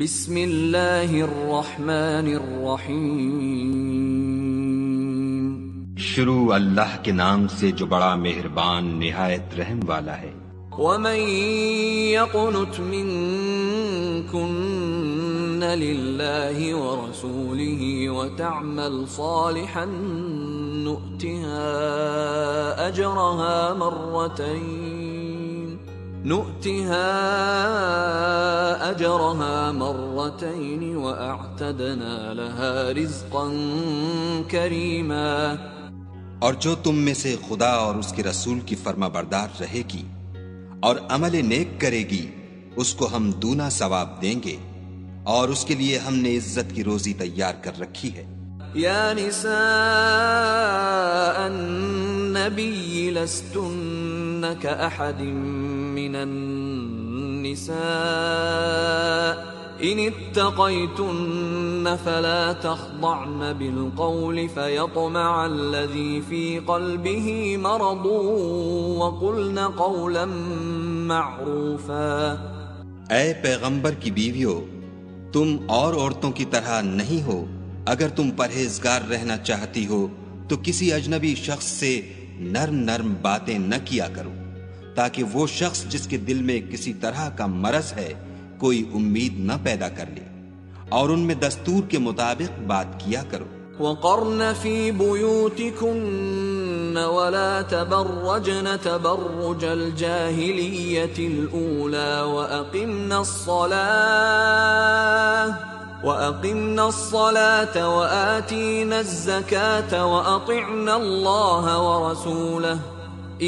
بسم اللہ الرحمن الرحیم۔ شروع اللہ کے نام سے جو بڑا مہربان نہایت رحم والا ہے۔ ومن يقنت منكن للہ ورسولہ وتعمل صالحا نؤتها أجرها مرتين وأعتدنا لها رزقا كريما۔ اور جو تم میں سے خدا اور اس کے رسول کی فرما بردار رہے گی اور عمل نیک کرے گی، اس کو ہم دونا ثواب دیں گے، اور اس کے لیے ہم نے عزت کی روزی تیار کر رکھی ہے۔ یا نساء النبی لستن كأحد من النساء ان اتقيتن فلا تخضعن بالقول فيطمع الذي في قلبه مرض وقلن قولا معروفا۔ اے پیغمبر کی بیویو، تم اور عورتوں کی طرح نہیں ہو۔ اگر تم پرہیزگار رہنا چاہتی ہو تو کسی اجنبی شخص سے نرم نرم باتیں نہ کیا کرو، تاکہ وہ شخص جس کے دل میں کسی طرح کا مرض ہے کوئی امید نہ پیدا کر لے، اور ان میں دستور کے مطابق بات کیا کرو۔ وقرن في بيوتكن ولا تبرجن تبرج الجاهلية الأولى وأقمنا الصلاة وآتينا الزكاة وأطعنا الله ورسوله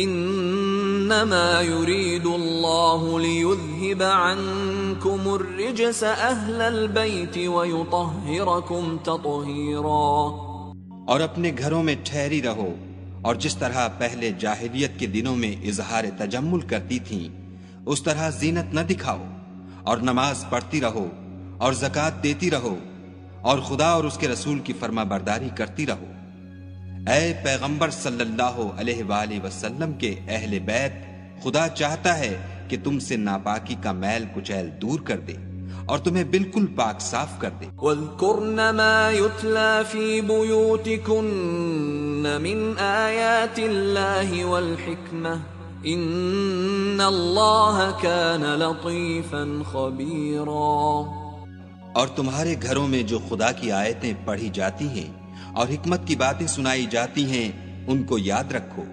إنما يريد الله ليذهب عنكم الرجس أهل البيت ويطهركم تطهيرا۔ اور اپنے گھروں میں ٹھہری رہو، اور جس طرح پہلے جاہلیت کے دنوں میں اظہار تجمل کرتی تھیں اس طرح زینت نہ دکھاؤ، اور نماز پڑھتی رہو اور زکوٰۃ دیتی رہو، اور خدا اور اس کے رسول کی فرما برداری کرتی رہو۔ اے پیغمبر صلی اللہ علیہ وآلہ وسلم کے اہل بیت، خدا چاہتا ہے کہ تم سے ناپاکی کا میل کچیل دور کر دے اور تمہیں بالکل پاک صاف کر دے۔ وَاذْكُرْنَ مَا يُتْلَى فِي بُيُوتِكُنَّ مِنْ آيَاتِ اللَّهِ وَالْحِكْمَةِ إِنَّ اللَّهَ كَانَ لَطِيفًا خَبِيرًا۔ اور تمہارے گھروں میں جو خدا کی آیتیں پڑھی جاتی ہیں اور حکمت کی باتیں سنائی جاتی ہیں ان کو یاد رکھو،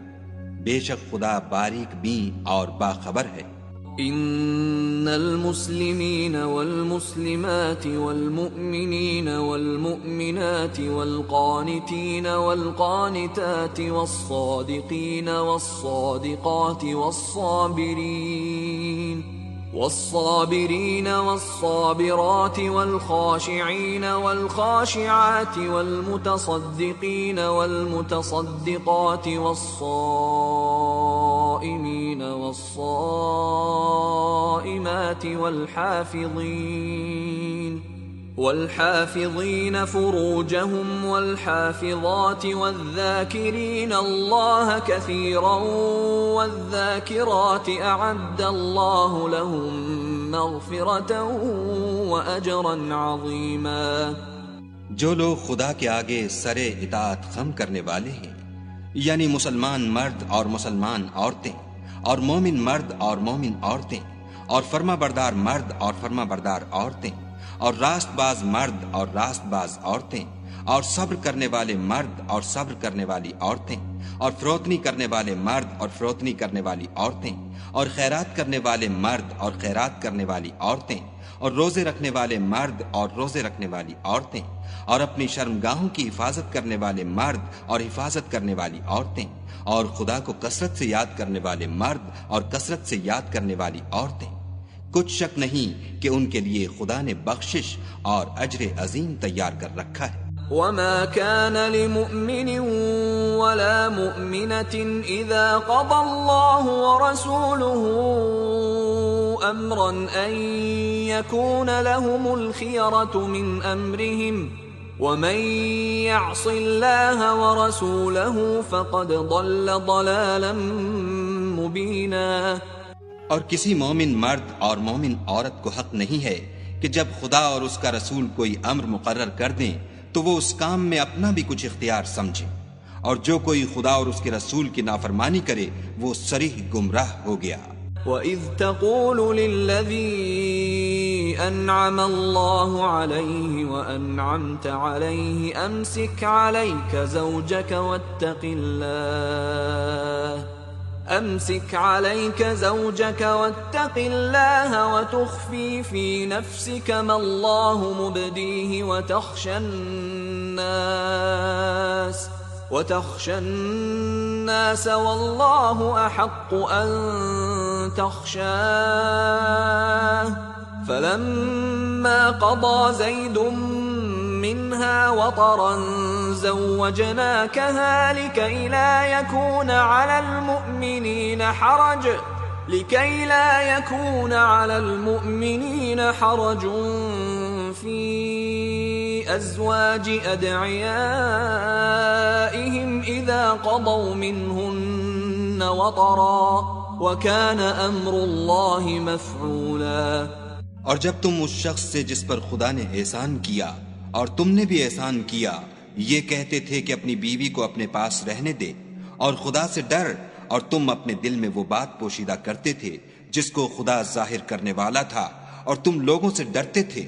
بے شک خدا باریک بین اور باخبر ہے۔ ان المسلمین والمسلمات والمؤمنین والمؤمنات والقانتین والقانتات والصادقین والصادقات والصابرين والصابرات والخاشعين والخاشعات والمتصدقين والمتصدقات والصائمين والصائمات والحافظين فروجهم والحافظات والذاكرين الله كثيرا والذاكرات أعد الله لهم مغفرة وأجرا عظيما۔ جو لوگ خدا کے آگے سر اطاعت خم کرنے والے ہیں، یعنی مسلمان مرد اور مسلمان عورتیں، اور مومن مرد اور مومن عورتیں، اور فرما بردار مرد اور فرما بردار عورتیں، اور راست باز مرد اور راست باز عورتیں، اور صبر کرنے والے مرد اور صبر کرنے والی عورتیں، اور فروتنی کرنے والے مرد اور فروتنی کرنے والی عورتیں، اور خیرات کرنے والے مرد اور خیرات کرنے والی عورتیں، اور روزے رکھنے والے مرد اور روزے رکھنے والی عورتیں، اور اپنی شرمگاہوں کی حفاظت کرنے والے مرد اور حفاظت کرنے والی عورتیں، اور خدا کو کثرت سے یاد کرنے والے مرد اور کثرت سے یاد کرنے والی عورتیں۔ کچھ شک نہیں کہ ان کے لیے خدا نے بخشش اور اجر عظیم تیار کر رکھا ہے۔ وما كان لمؤمن ولا مؤمنة إذا قضى الله ورسوله أمرا أن يكون لهم الخيرة من أمرهم ومن يعص الله ورسوله فقد ضل ضلالا مبينا۔ اور کسی مومن مرد اور مومن عورت کو حق نہیں ہے کہ جب خدا اور اس کا رسول کوئی امر مقرر کر دیں تو وہ اس کام میں اپنا بھی کچھ اختیار سمجھے، اور جو کوئی خدا اور اس کے رسول کی نافرمانی کرے وہ صریح گمراہ ہو گیا۔ وَإِذْ تَقُولُ لِلَّذِي أَنْعَمَ اللَّهُ عَلَيْهِ وَأَنْعَمْتَ عَلَيْهِ أَمْسِكْ عَلَيْكَ زَوْجَكَ وَاتَّقِ اللَّهَ وَتُخْفِي فِي نَفْسِكَ مَا اللَّهُ مُبْدِيهِ وتخشى الناس والله أحق أن تخشاه فلما قضى زيد منها وطرا زوجناكها لكي لا يكون على المؤمنين حرج في أزواج أدعيائهم إذا قضوا منهن وطرا وكان أمر الله مفعولا۔ اور جب تم اس شخص سے جس پر خدا نے احسان کیا اور تم نے بھی احسان کیا یہ کہتے تھے کہ اپنی بیوی کو اپنے پاس رہنے دے اور خدا سے ڈر، اور تم اپنے دل میں وہ بات پوشیدہ کرتے تھے جس کو خدا ظاہر کرنے والا تھا اور تم لوگوں سے ڈرتے تھے،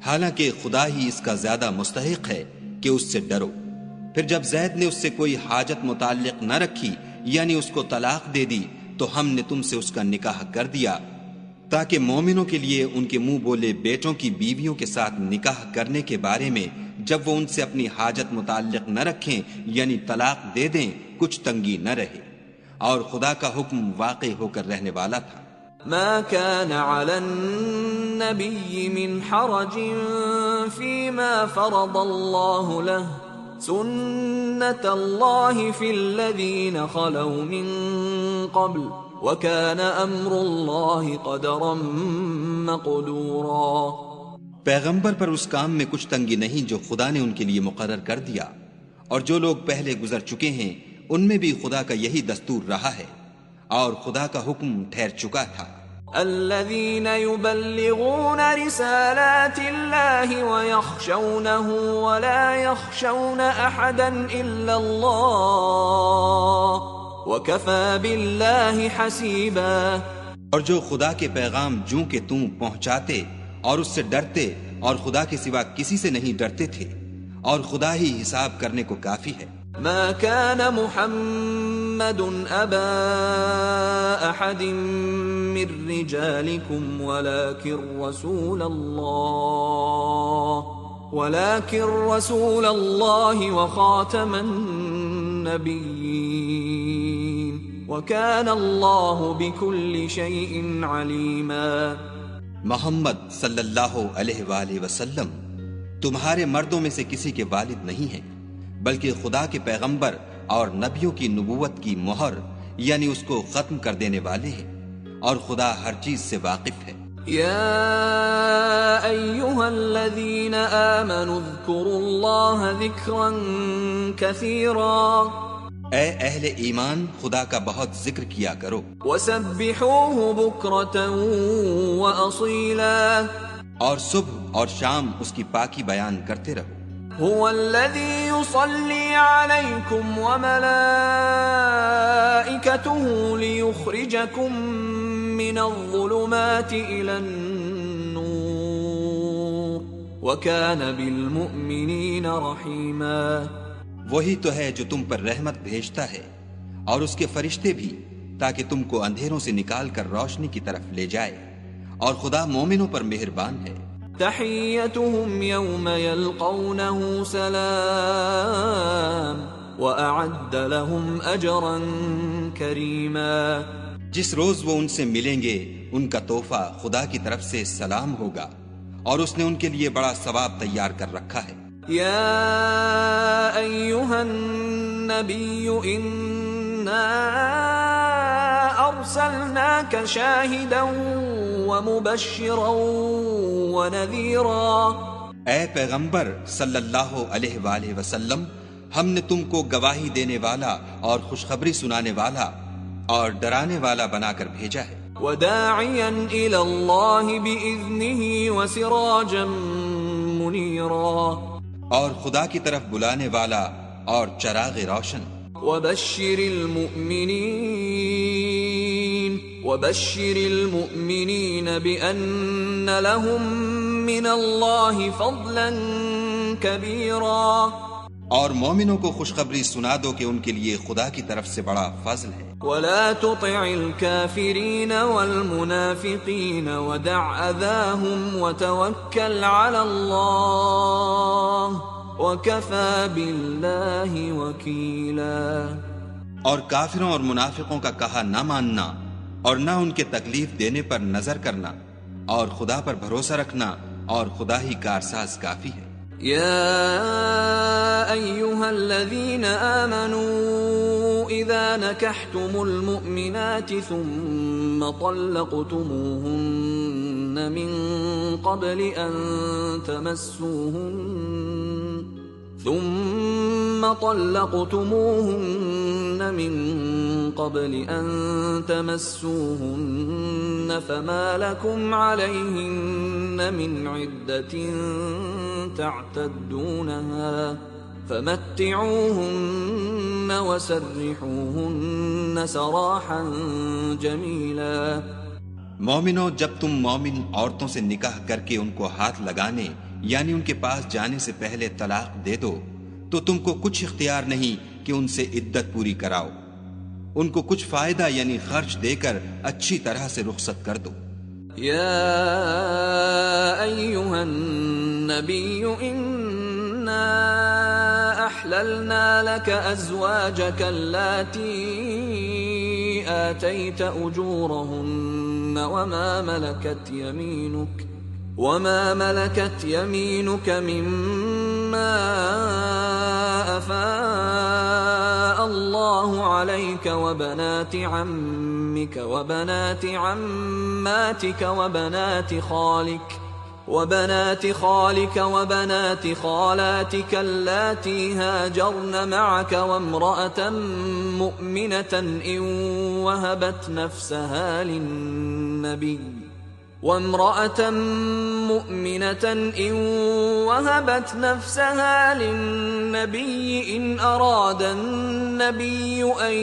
حالانکہ خدا ہی اس کا زیادہ مستحق ہے کہ اس سے ڈرو۔ پھر جب زید نے اس سے کوئی حاجت متعلق نہ رکھی یعنی اس کو طلاق دے دی تو ہم نے تم سے اس کا نکاح کر دیا تاکہ مومنوں کے لیے ان کے منہ بولے بیٹوں کی بیویوں کے ساتھ نکاح کرنے کے بارے میں جب وہ ان سے اپنی حاجت متعلق نہ رکھیں یعنی طلاق دے دیں کچھ تنگی نہ رہے، اور خدا کا حکم واقع ہو کر رہنے والا تھا۔ ما كان على النبي من حرج فيما فرض الله له سنة الله في الذين خلوا من قبل وكان أمر الله قدرا مقدورا۔ پیغمبر پر اس کام میں کچھ تنگی نہیں جو خدا نے ان کے لیے مقرر کر دیا، اور جو لوگ پہلے گزر چکے ہیں ان میں بھی خدا کا یہی دستور رہا ہے اور خدا کا حکم ٹھہر چکا تھا۔ الذين يبلغون رسالات الله ويخشونه ولا يخشون احدا الا الله وكفى بالله حسيبا۔ اور جو خدا کے پیغام جوں کہ تم پہنچاتے اور اس سے ڈرتے اور خدا کے سوا کسی سے نہیں ڈرتے تھے، اور خدا ہی حساب کرنے کو کافی ہے۔ ما كان محمد أبا أحد من رجالكم ولكن رسول الله وخاتم النبيين وكان الله بكل شيء عليما۔ محمد صلی اللہ علیہ وآلہ وسلم تمہارے مردوں میں سے کسی کے والد نہیں ہیں بلکہ خدا کے پیغمبر اور نبیوں کی نبوت کی مہر یعنی اس کو ختم کر دینے والے ہیں، اور خدا ہر چیز سے واقف ہے۔ یا ایھا الذین آمنوا اذکروا اللہ ذکرا کثیرا، اے اہل ایمان خدا کا بہت ذکر کیا کرو، وسبحوہ بکرۃ واصیلا، اور صبح اور شام اس کی پاکی بیان کرتے رہو۔ هو الذي يصلي عليكم وملائكته ليخرجكم من الظلمات إلى النور وكان بالمؤمنين رحيما۔ وہی تو ہے جو تم پر رحمت بھیجتا ہے اور اس کے فرشتے بھی، تاکہ تم کو اندھیروں سے نکال کر روشنی کی طرف لے جائے، اور خدا مومنوں پر مہربان ہے۔ تحیتهم یوم یلقونه سلام وأعد لهم اجرا کریما۔ جس روز وہ ان سے ملیں گے ان کا تحفہ خدا کی طرف سے سلام ہوگا، اور اس نے ان کے لیے بڑا ثواب تیار کر رکھا ہے۔ یا ایھا النبی انا ارسلناک شاہدا ومبشرا ونذیرا، اے پیغمبر صلی اللہ علیہ وآلہ وسلم ہم نے تم کو گواہی دینے والا اور خوشخبری سنانے والا اور ڈرانے والا بنا کر بھیجا ہے۔ وداعيا إلى الله بإذنه وسراجا منيرا اور خدا کی طرف بلانے والا اور چراغ روشن. وبشر المؤمنين بأن لهم من الله فضلا كبيرا. اور مومنوں کو خوشخبری سنا دو کہ ان کے لیے خدا کی طرف سے بڑا فضل ہے. ولا تطع الكافرين والمنافقين ودع أذاهم وتوكل على الله وكفى بالله وكيلا. اور کافروں اور منافقوں کا کہا نہ ماننا اور نہ ان کے تکلیف دینے پر نظر کرنا اور خدا پر بھروسہ رکھنا اور خدا ہی کارساز کافی ہے. يا أيها الذين آمنوا إذا نكحتم المؤمنات ثم طلقتموهن من قبل أن تمسوهن فما لكم عليهن من عدة تعتدونها فمتعوهن وسرحوهن سراحا جميلا. مومنوں، جب تم مومن عورتوں سے نکاح کر کے ان کو ہاتھ لگانے یعنی ان کے پاس جانے سے پہلے طلاق دے دو تو تم کو کچھ اختیار نہیں کہ ان سے عدت پوری کراؤ. ان کو کچھ فائدہ یعنی خرچ دے کر اچھی طرح سے رخصت کر دو. یا ایھا النبی انا احللنا لك ازواجك اللاتي آتيت اجورهن وما ملكت يمينك مما أفاء الله عليك وبنات عمك وبنات عماتك وبنات خالك وبنات خالاتك اللاتي هاجرن معك وامرأة مؤمنة إن وهبت نفسها للنبي إن أراد النبي أن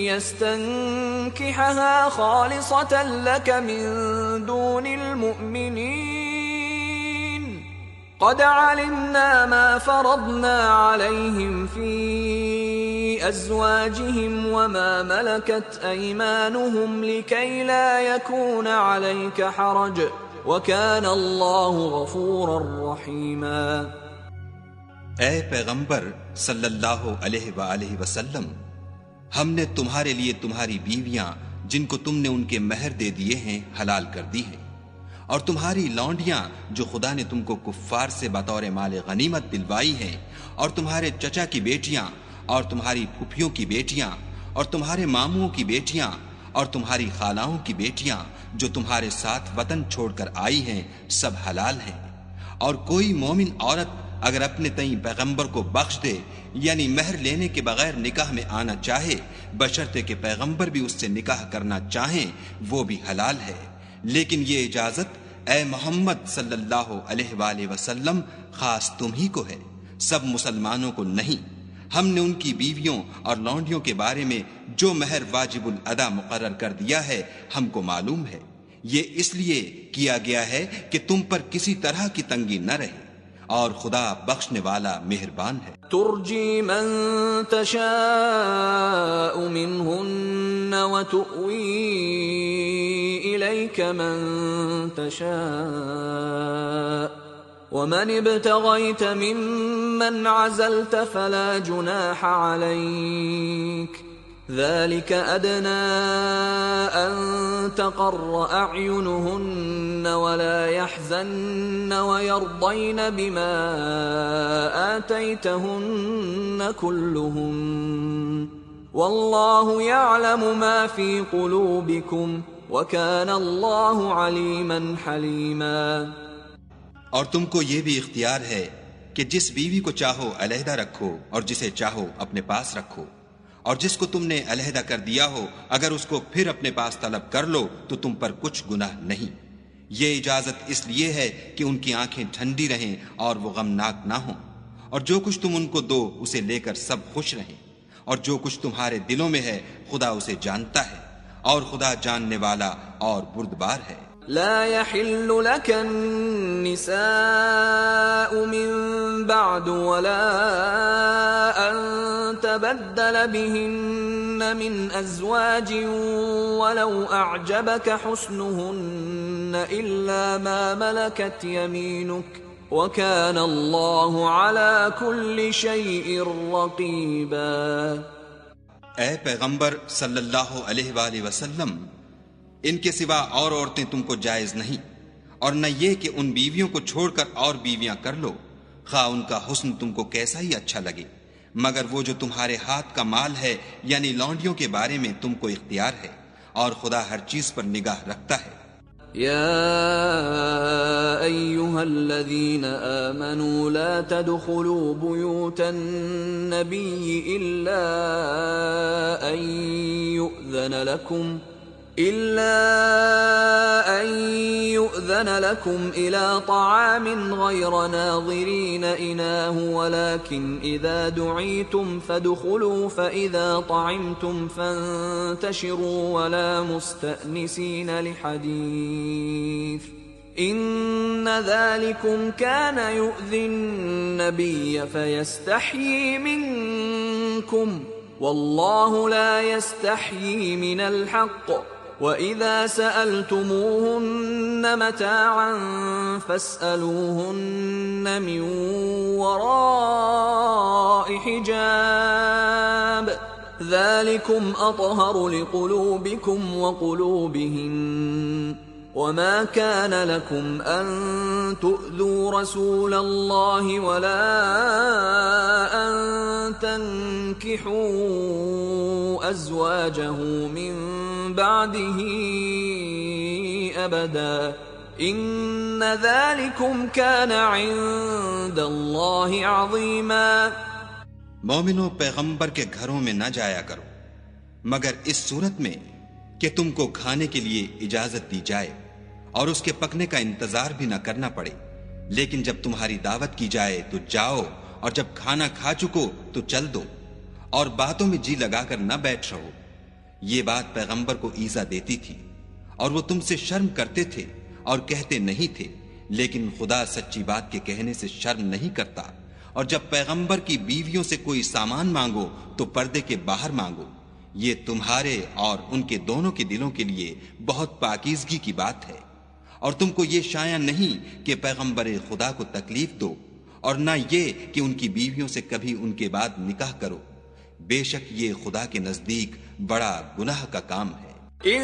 يستنكحها خالصة لك من دون المؤمنين قد علمنا ما فرضنا عليهم في أزواجهم وما ملكت أيمانهم لكي لا يكون عليك حرج وكان الله غفورا رحيما. اے پیغمبر صلی اللہ علیہ وآلہ وسلم، ہم نے تمہارے لیے تمہاری بیویاں جن کو تم نے ان کے مہر دے دیے ہیں حلال کر دی ہیں، اور تمہاری لونڈیاں جو خدا نے تم کو کفار سے بطور مال غنیمت دلوائی ہیں، اور تمہارے چچا کی بیٹیاں اور تمہاری پھوپھیوں کی بیٹیاں اور تمہارے ماموں کی بیٹیاں اور تمہاری خالاؤں کی بیٹیاں جو تمہارے ساتھ وطن چھوڑ کر آئی ہیں، سب حلال ہیں. اور کوئی مومن عورت اگر اپنے تئیں پیغمبر کو بخش دے یعنی مہر لینے کے بغیر نکاح میں آنا چاہے بشرطے کہ پیغمبر بھی اس سے نکاح کرنا چاہیں، وہ بھی حلال ہے. لیکن یہ اجازت اے محمد صلی اللہ علیہ وآلہ وسلم خاص تم ہی کو ہے، سب مسلمانوں کو نہیں. ہم نے ان کی بیویوں اور لونڈیوں کے بارے میں جو مہر واجب الادا مقرر کر دیا ہے ہم کو معلوم ہے. یہ اس لیے کیا گیا ہے کہ تم پر کسی طرح کی تنگی نہ رہے، اور خدا بخشنے والا مہربان ہے. ترجی من تشاء منہن وتؤوی الیک من تشاء ومن ابتغیت ممن عزلت فلا جناح علیک ذلك أدنى أن تقر أعينهن ولا يحزن ويرضين بما آتيتهن كلهن والله يعلم ما في قلوبكم وكان الله عليما حليما. اور تم کو یہ بھی اختیار ہے کہ جس بیوی کو چاہو علیحدہ رکھو اور جسے چاہو اپنے پاس رکھو، اور جس کو تم نے علیحدہ کر دیا ہو اگر اس کو پھر اپنے پاس طلب کر لو تو تم پر کچھ گناہ نہیں۔ یہ اجازت اس لیے ہے کہ ان کی آنکھیں ٹھنڈی رہیں اور وہ غمناک نہ ہوں، اور جو کچھ تم ان کو دو اسے لے کر سب خوش رہیں، اور جو کچھ تمہارے دلوں میں ہے خدا اسے جانتا ہے، اور خدا جاننے والا اور بردبار ہے۔ لا يحل لك النساء من بعد ولا أن تبدل بهن من أزواج ولو أعجبك حسنهن إلا ما ملكت يمينك وكان الله على كل شيء رقيبا۔ اے پیغمبر صلی اللہ علیہ وآلہ وسلم، ان کے سوا اور عورتیں تم کو جائز نہیں، اور نہ یہ کہ ان بیویوں کو چھوڑ کر اور بیویاں کر لو، خواہ ان کا حسن تم کو کیسا ہی اچھا لگے، مگر وہ جو تمہارے ہاتھ کا مال ہے یعنی لونڈیوں کے بارے میں تم کو اختیار ہے، اور خدا ہر چیز پر نگاہ رکھتا ہے۔ يا أيها الذين آمنوا لا تدخلوا بيوت النبي إلا أن يؤذن لكم إلى طعام غير ناظرين إناه ولكن إذا دعيتم فادخلوا فإذا طعمتم فانتشروا ولا مستأنسين لحديث إن ذلكم كان يؤذي النبي فيستحيي منكم والله لا يستحيي من الحق وَإِذَا سَأَلْتُمُوهُنَّ مَتَاعًا فَاسْأَلُوهُنَّ مِنْ وَرَاءِ حِجَابٍ ذَلِكُمْ أَطْهَرُ لِقُلُوبِكُمْ وَقُلُوبِهِنَّ وَمَا كَانَ لَكُمْ أَن تُؤْذُوا رَسُولَ اللَّهِ وَلَا أَن تَنكِحُوا أَزْوَاجَهُ مِن بعده أبدا إن ذلكم كان عند الله عظيما۔ مومنو، پیغمبر کے گھروں میں نہ جایا کرو مگر اس صورت میں کہ تم کو کھانے کے لیے اجازت دی جائے اور اس کے پکنے کا انتظار بھی نہ کرنا پڑے، لیکن جب تمہاری دعوت کی جائے تو جاؤ، اور جب کھانا کھا چکو تو چل دو، اور باتوں میں جی لگا کر نہ بیٹھ رہو۔ یہ بات پیغمبر کو ایذا دیتی تھی اور وہ تم سے شرم کرتے تھے اور کہتے نہیں تھے، لیکن خدا سچی بات کے کہنے سے شرم نہیں کرتا، اور جب پیغمبر کی بیویوں سے کوئی سامان مانگو تو پردے کے باہر مانگو، یہ تمہارے اور ان کے دونوں کے دلوں کے لیے بہت پاکیزگی کی بات ہے، اور تم کو یہ شایع نہیں کہ پیغمبر خدا کو تکلیف دو، اور نہ یہ کہ ان کی بیویوں سے کبھی ان کے بعد نکاح کرو، بے شک یہ خدا کے نزدیک بڑا گناہ کا کام ہے۔ ان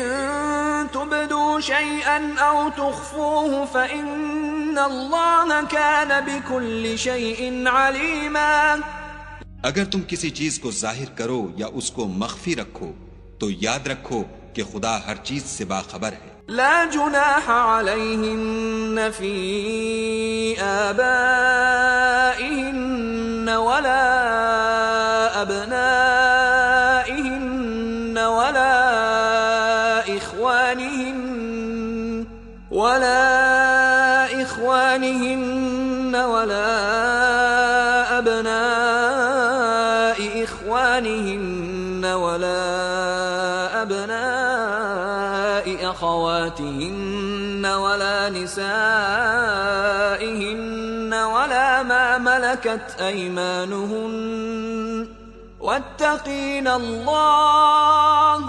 تبدوا شيئا او تخفوه فإن الله كان بكل شيء عليما۔ اگر تم کسی چیز کو ظاہر کرو یا اس کو مخفی رکھو تو یاد رکھو کہ خدا ہر چیز سے باخبر ہے۔ لا جناح عليهن في آبائهن ولا أبنائهن ولا إخوانهن ولا أبناء إخوانهن ولا أبناء أخواتهن ولا نسائهن ولا ما ملكت أيمانهن واتقين الله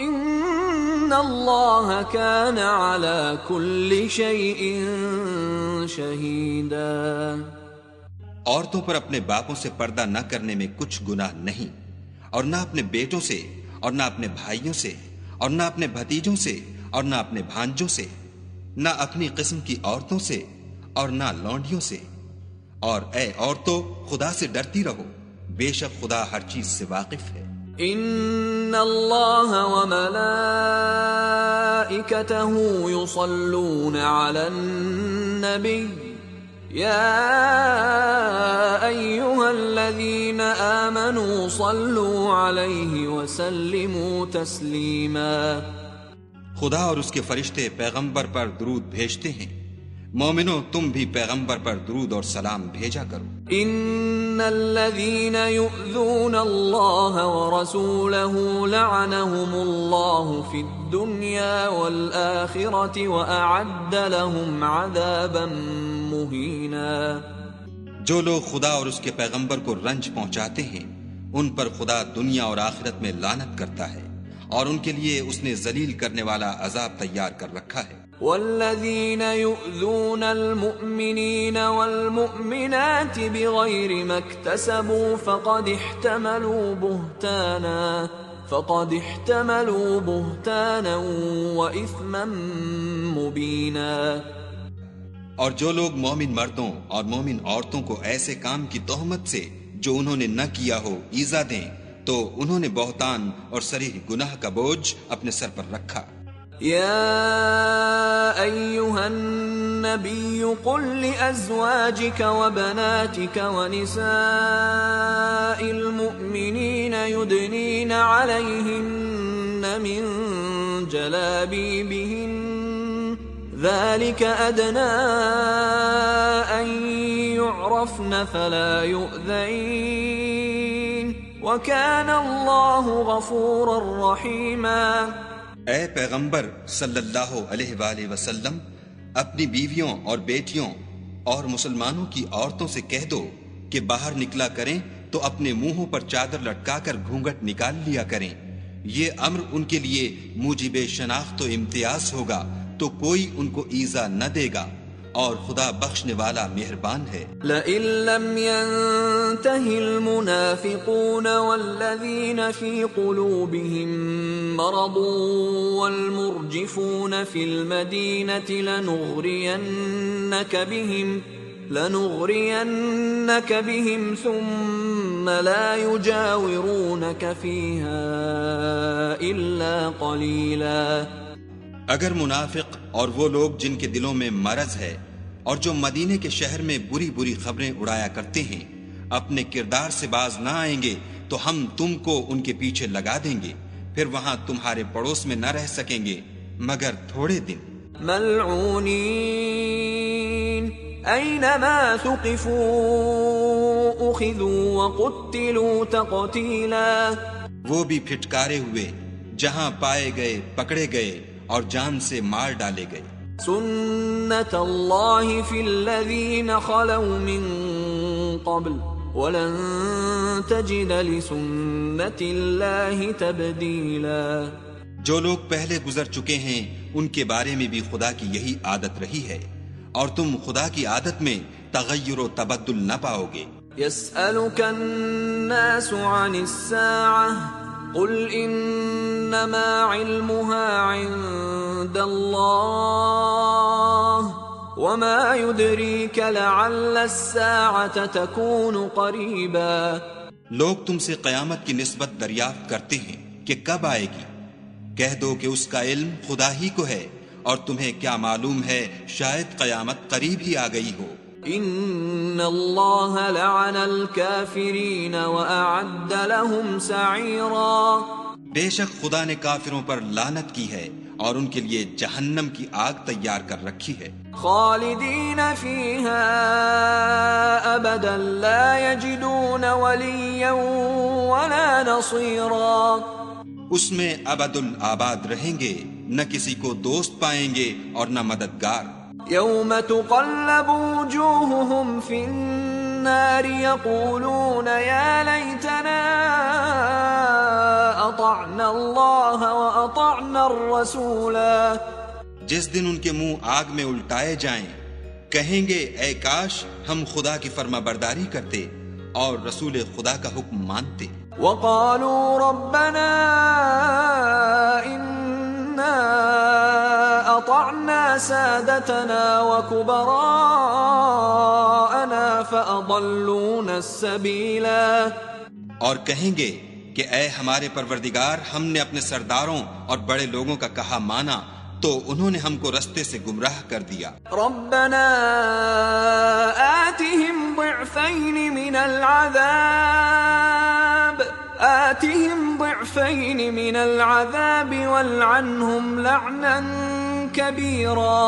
ان اللہ کان علی کل شیء شہیدا۔ عورتوں پر اپنے باپوں سے پردہ نہ کرنے میں کچھ گناہ نہیں، اور نہ اپنے بیٹوں سے، اور نہ اپنے بھائیوں سے، اور نہ اپنے بھتیجوں سے، اور نہ اپنے بھانجوں سے، نہ اپنی قسم کی عورتوں سے، اور نہ لونڈیوں سے۔ اور اے عورتوں، خدا سے ڈرتی رہو، بے شک خدا ہر چیز سے واقف ہے۔ ان اللہ وملائکتہ یصلون علی النبی يا أيها الذين آمنوا صلوا عليه وسلموا تسليما. خدا اور اس کے فرشتے پیغمبر پر درود بھیجتے ہیں، مومنو تم بھی پیغمبر پر درود اور سلام بھیجا کرو. ان الذين يؤذون الله ورسوله لعنهم الله في الدنيا والآخرة وأعد لهم عذابا مهينا. جو لوگ خدا اور اس کے پیغمبر کو رنج پہنچاتے ہیں ان پر خدا دنیا اور آخرت میں لعنت کرتا ہے اور ان کے لیے اس نے ذلیل کرنے والا عذاب تیار کر رکھا ہے. والذين يؤذون المؤمنين والمؤمنات بغير ما اكتسبوا فقد احتملوا بهتانا وإثما مبينا. اور جو لوگ مومن مردوں اور مومن عورتوں کو ایسے کام کی تہمت سے جو انہوں نے نہ کیا ہو ایذا دیں تو انہوں نے بہتان اور صریح گناہ کا بوجھ اپنے سر پر رکھا. يا أيها النبي قل لأزواجك وبناتك ونساء المؤمنين يدنين عليهن من جلابيبهن ذلك أدنى أن يعرفن فلا يؤذين وكان الله غفورا رحيما. اے پیغمبر صلی اللہ علیہ وآلہ وسلم اپنی بیویوں اور بیٹیوں اور مسلمانوں کی عورتوں سے کہہ دو کہ باہر نکلا کریں تو اپنے منہوں پر چادر لٹکا کر گھونگھٹ نکال لیا کریں. یہ امر ان کے لیے موجب شناخت و امتیاز ہوگا تو کوئی ان کو ایذا نہ دے گا اور خدا بخشنے والا مہربان ہے. لئن لم ينتهِ المنافقون والذين في قلوبهم مرض والمرجفون في المدينة لنغرينك بهم ثم لا يجاورونك فيها إلا قليلا. اگر منافق اور وہ لوگ جن کے دلوں میں مرض ہے اور جو مدینے کے شہر میں بری بری خبریں اڑایا کرتے ہیں اپنے کردار سے باز نہ آئیں گے تو ہم تم کو ان کے پیچھے لگا دیں گے، پھر وہاں تمہارے پڑوس میں نہ رہ سکیں گے مگر تھوڑے دن. ملعونین اینما ثقفوا اخذوا وقتلوا تقتیلا. وہ بھی پھٹکارے ہوئے، جہاں پائے گئے پکڑے گئے اور جان سے مار ڈالے گئے. سنت اللہ فی الذین خلوا من قبل ولن تجد لسنت اللہ تبدیلا. جو لوگ پہلے گزر چکے ہیں ان کے بارے میں بھی خدا کی یہی عادت رہی ہے اور تم خدا کی عادت میں تغیر و تبدل نہ پاؤ گے. یسألک الناس عن الساعة قل انما علمها عند الله وما يدريك لعل الساعة تكون قريبا. لوگ تم سے قیامت کی نسبت دریافت کرتے ہیں کہ کب آئے گی. کہہ دو کہ اس کا علم خدا ہی کو ہے اور تمہیں کیا معلوم ہے شاید قیامت قریب ہی آ گئی ہو. ان اللہ لعن الکافرین واعد لهم سعیرا. بے شک خدا نے کافروں پر لعنت کی ہے اور ان کے لیے جہنم کی آگ تیار کر رکھی ہے. خالدین فیہا ابدا لا یجدون ولیا ولا نصیرا. اس میں ابد الآباد رہیں گے، نہ کسی کو دوست پائیں گے اور نہ مددگار. یوم تقلب وجوہہم فی النار یقولون یا لیتنا اطعنا اللہ واطعنا الرسولا. جس دن ان کے منہ آگ میں الٹائے جائیں کہیں گے اے کاش ہم خدا کی فرما برداری کرتے اور رسول خدا کا حکم مانتے. وقالوا ربنا انا اطعنا سادتنا وكبراءنا فاضلونا السبيلا. اور کہیں گے کہ اے ہمارے پروردگار ہم نے اپنے سرداروں اور بڑے لوگوں کا کہا مانا تو انہوں نے ہم کو رستے سے گمراہ کر دیا. ربنا آتهم ضعفين من العذاب والعنهم لعنا كبيرا.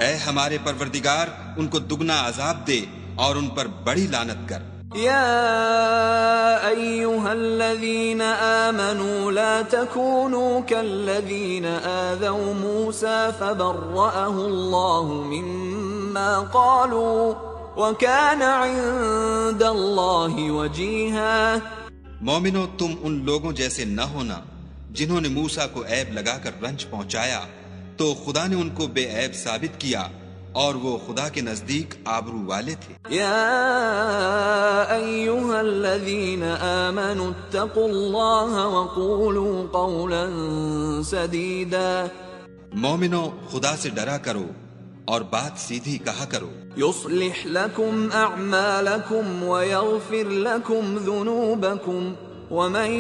اے ہمارے پروردگار ان کو دگنا عذاب دے اور ان پر بڑی لعنت کر. يا أيها الذين آمنوا لا تكونوا كالذين آذوا موسى فبرأه الله مما قالوا وكان عند الله وجيها. مومنو تم ان لوگوں جیسے نہ ہونا جنہوں نے موسیٰ کو عیب لگا کر رنج پہنچایا تو خدا نے ان کو بے عیب ثابت کیا اور وہ خدا کے نزدیک آبرو والے تھے. یا ایھا الذین آمنوا اتقوا اللہ وقولوا قولا سدیدا. مومنو خدا سے ڈرا کرو اور بات سیدھی کہا کرو. یصلح لکم اعمالکم ویغفر لکم ذنوبکم ومن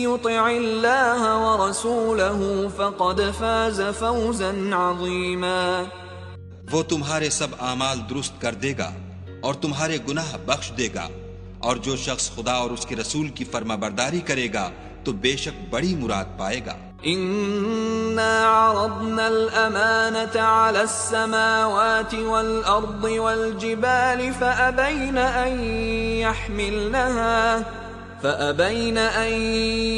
يطع اللہ ورسولہ فقد فاز فوزا عظیما. وہ تمہارے سب اعمال درست کر دے گا اور تمہارے گناہ بخش دے گا، اور جو شخص خدا اور اس کے رسول کی فرما برداری کرے گا تو بے شک بڑی مراد پائے گا. اِنَّا عَرَضْنَا الْأَمَانَةَ عَلَى السَّمَاوَاتِ وَالْأَرْضِ وَالْجِبَالِ فَأَبَيْنَ أَن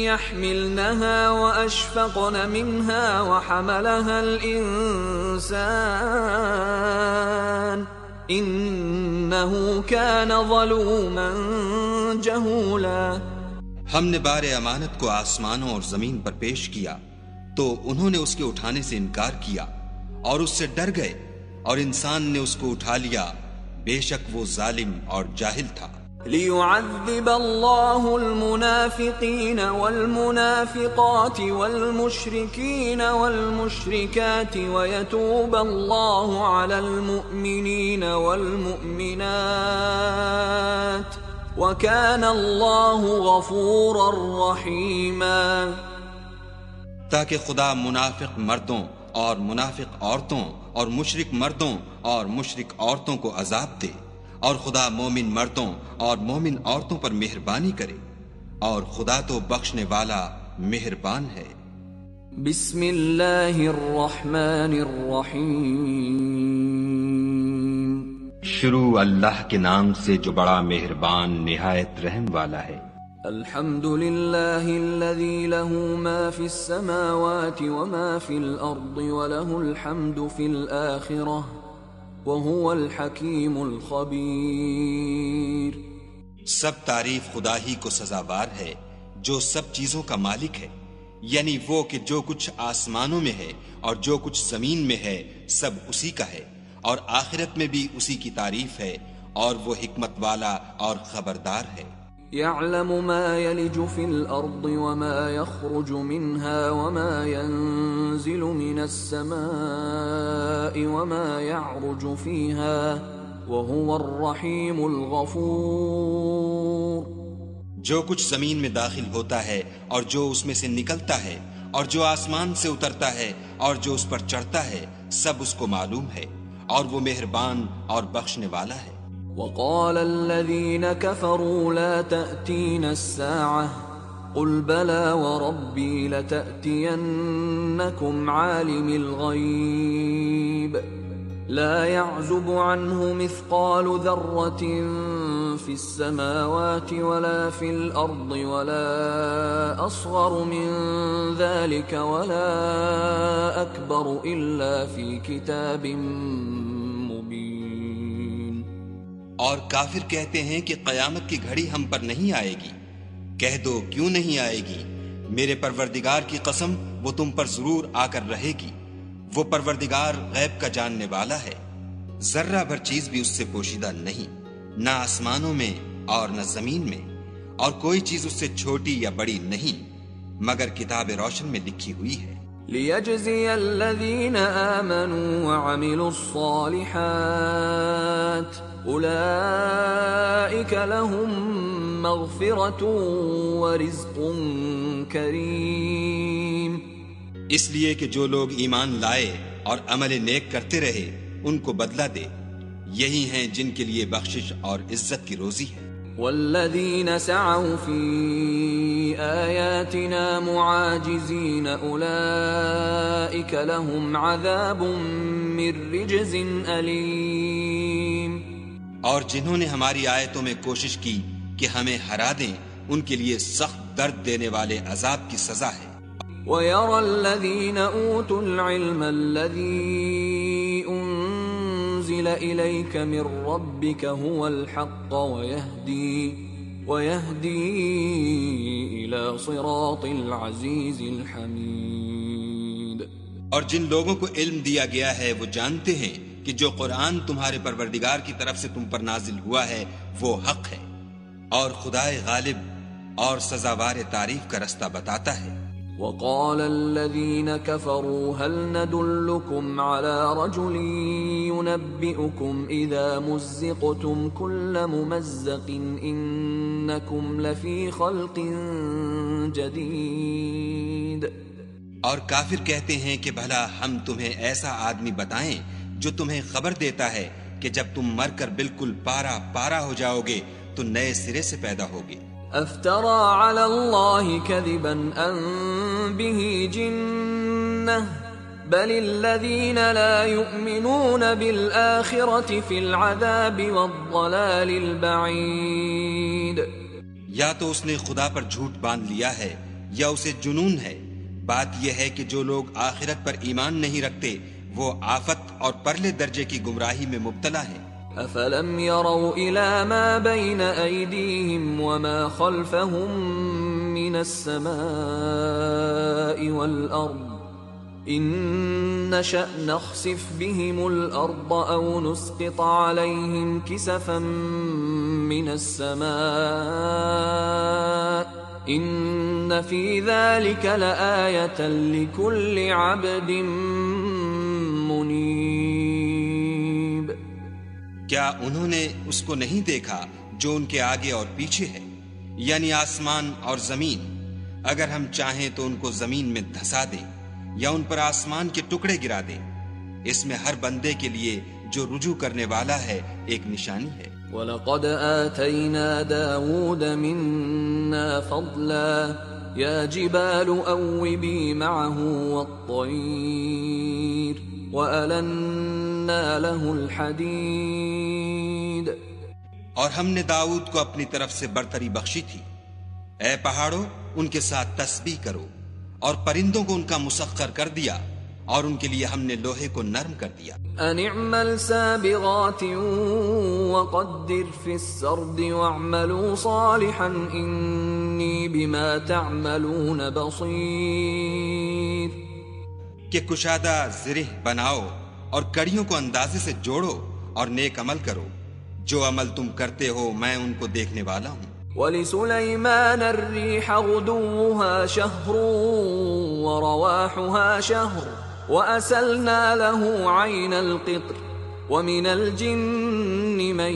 يَحْمِلْنَهَا وَأَشْفَقْنَ مِنْهَا وَحَمَلَهَا الْإِنسَانُ إِنَّهُ كَانَ ظَلُومًا جَهُولًا. ہم نے بار امانت کو آسمانوں اور زمین پر پیش کیا تو انہوں نے اس کے اٹھانے سے انکار کیا اور اس سے ڈر گئے، اور انسان نے اس کو اٹھا لیا، بے شک وہ ظالم اور جاہل تھا. لِيُعَذِّبَ اللَّهُ الْمُنَافِقِينَ وَالْمُنَافِقَاتِ وَالْمُشْرِكِينَ وَالْمُشْرِكَاتِ وَيَتُوبَ اللَّهُ عَلَى الْمُؤْمِنِينَ وَالْمُؤْمِنَاتِ وَكَانَ اللَّهُ غَفُورًا رَحِيمًا. تاکہ خدا منافق مردوں اور منافق عورتوں اور مشرک مردوں اور مشرک عورتوں کو عذاب دے، اور خدا مومن مردوں اور مومن عورتوں پر مہربانی کرے، اور خدا تو بخشنے والا مہربان ہے. بسم اللہ الرحمن الرحیم. شروع اللہ کے نام سے جو بڑا مہربان نہایت رحم والا ہے. الحمد للہ الذی له ما فی السماوات وما فی الارض وله الحمد فی الآخرہ وهو الحکیم الخبیر. سب تعریف خدا ہی کو سزاوار ہے جو سب چیزوں کا مالک ہے، یعنی وہ کہ جو کچھ آسمانوں میں ہے اور جو کچھ زمین میں ہے سب اسی کا ہے، اور آخرت میں بھی اسی کی تعریف ہے، اور وہ حکمت والا اور خبردار ہے. يعلم ما يلج في الأرض وما يخرج منها وما ينزل من السماء وما يعرج فيها وهو الرحيم الغفور. جو کچھ زمین میں داخل ہوتا ہے اور جو اس میں سے نکلتا ہے اور جو آسمان سے اترتا ہے اور جو اس پر چڑھتا ہے سب اس کو معلوم ہے، اور وہ مہربان اور بخشنے والا ہے. وقال الذين كفروا لا تأتينا الساعة قل بلى وربي لتأتينكم عالم الغيب لا يعزب عنه مثقال ذرة في السماوات ولا في الأرض ولا أصغر من ذلك ولا أكبر إلا في كتاب مبين. اور کافر کہتے ہیں کہ قیامت کی گھڑی ہم پر نہیں آئے گی. کہہ دو کیوں نہیں آئے گی؟ میرے پروردگار کی قسم وہ تم پر ضرور آ کر رہے گی. وہ پروردگار غیب کا جاننے والا ہے، ذرہ بھر چیز بھی اس سے پوشیدہ نہیں، نہ آسمانوں میں اور نہ زمین میں، اور کوئی چیز اس سے چھوٹی یا بڑی نہیں مگر کتاب روشن میں لکھی ہوئی ہے. لِيَجْزِيَ الَّذِينَ آمَنُوا وَعَمِلُوا الصَّالِحَاتِ أُولَئِكَ لَهُم مَّغْفِرَةٌ وَرِزْقٌ كَرِيمٌ. اس لیے کہ جو لوگ ایمان لائے اور عمل نیک کرتے رہے ان کو بدلہ دے، یہی ہیں جن کے لیے بخشش اور عزت کی روزی ہے۔ والذین سعوا فی آیاتنا معاجزین اولئک لهم عذاب من رجز علیم، اور جنہوں نے ہماری آیتوں میں کوشش کی کہ ہمیں ہرا دیں، ان کے لیے سخت درد دینے والے عذاب کی سزا ہے۔ وَيَرَى الَّذِينَ أُوتُوا الْعِلْمَ الَّذِي أُنزِلَ إِلَيْكَ مِن رَّبِّكَ هُوَ الْحَقَّ وَيَهْدِي إِلَى صِرَاطِ الْعَزِيزِ الْحَمِيدِ۔ اور جن لوگوں کو علم دیا گیا ہے وہ جانتے ہیں کہ جو قرآن تمہارے پروردگار کی طرف سے تم پر نازل ہوا ہے وہ حق ہے، اور خدائے غالب اور سزاوار تعریف کا رستہ بتاتا ہے۔ وقال الذين كفروا هل ندلكم على رجل ينبئكم إذا مزقتم كل ممزق إنكم لفي خلق جديد۔ اور کافر کہتے ہیں کہ بھلا ہم تمہیں ایسا آدمی بتائیں جو تمہیں خبر دیتا ہے کہ جب تم مر کر بالکل پارا پارا ہو جاؤ گے تو نئے سرے سے پیدا ہوگے۔ افترى على الله كذبا ام به جنة بل الذين لا يؤمنون بالآخرة في العذاب والضلال البعيد۔ یا تو اس نے خدا پر جھوٹ باندھ لیا ہے یا اسے جنون ہے۔ بات یہ ہے کہ جو لوگ آخرت پر ایمان نہیں رکھتے وہ آفت اور پرلے درجے کی گمراہی میں مبتلا ہیں۔ افلم يروا الى ما بين ايديهم وما خلفهم من السماء والارض ان نشأ نخسف بهم الارض او نسقط عليهم كسفا من السماء ان في ذلك لآية لكل عبد منيب۔ کیا انہوں نے اس کو نہیں دیکھا جو ان کے آگے اور پیچھے ہے، یعنی آسمان اور زمین؟ اگر ہم چاہیں تو ان کو زمین میں دھسا دیں یا ان پر آسمان کے ٹکڑے گرا دیں، اس میں ہر بندے کے لیے جو رجوع کرنے والا ہے ایک نشانی ہے۔ وَلَقَدْ آتَيْنَا دَاوُودَ مِنَّا فَضْلًا يَا جِبَالُ أَوِّبِي مَعَهُ وَالطَّيْرَ وَأَلَنَّا لَهُ الْحَدِيدَ۔ اور ہم نے داؤد کو اپنی طرف سے برتری بخشی تھی۔ اے پہاڑوں ان کے ساتھ تسبیح کرو، اور پرندوں کو ان کا مسخر کر دیا، اور ان کے لیے ہم نے لوہے کو نرم کر دیا۔ ان اعمل سابغات وقدر في السرد واعملوا صالحا انی بما تعملون بصیر۔ کہ کشادہ زرہ بناؤ اور کڑیوں کو اندازے سے جوڑو اور نیک عمل کرو، جو عمل تم کرتے ہو میں ان کو دیکھنے والا ہوں۔ وَلِسُلَيْمَانَ الرِّيحَ غُدُوُّهَا شَهْرٌ وَرَوَاحُهَا شَهْرٌ وَأَسَلْنَا لَهُ عَيْنَ الْقِطْرِ وَمِنَ الْجِنِّ مَن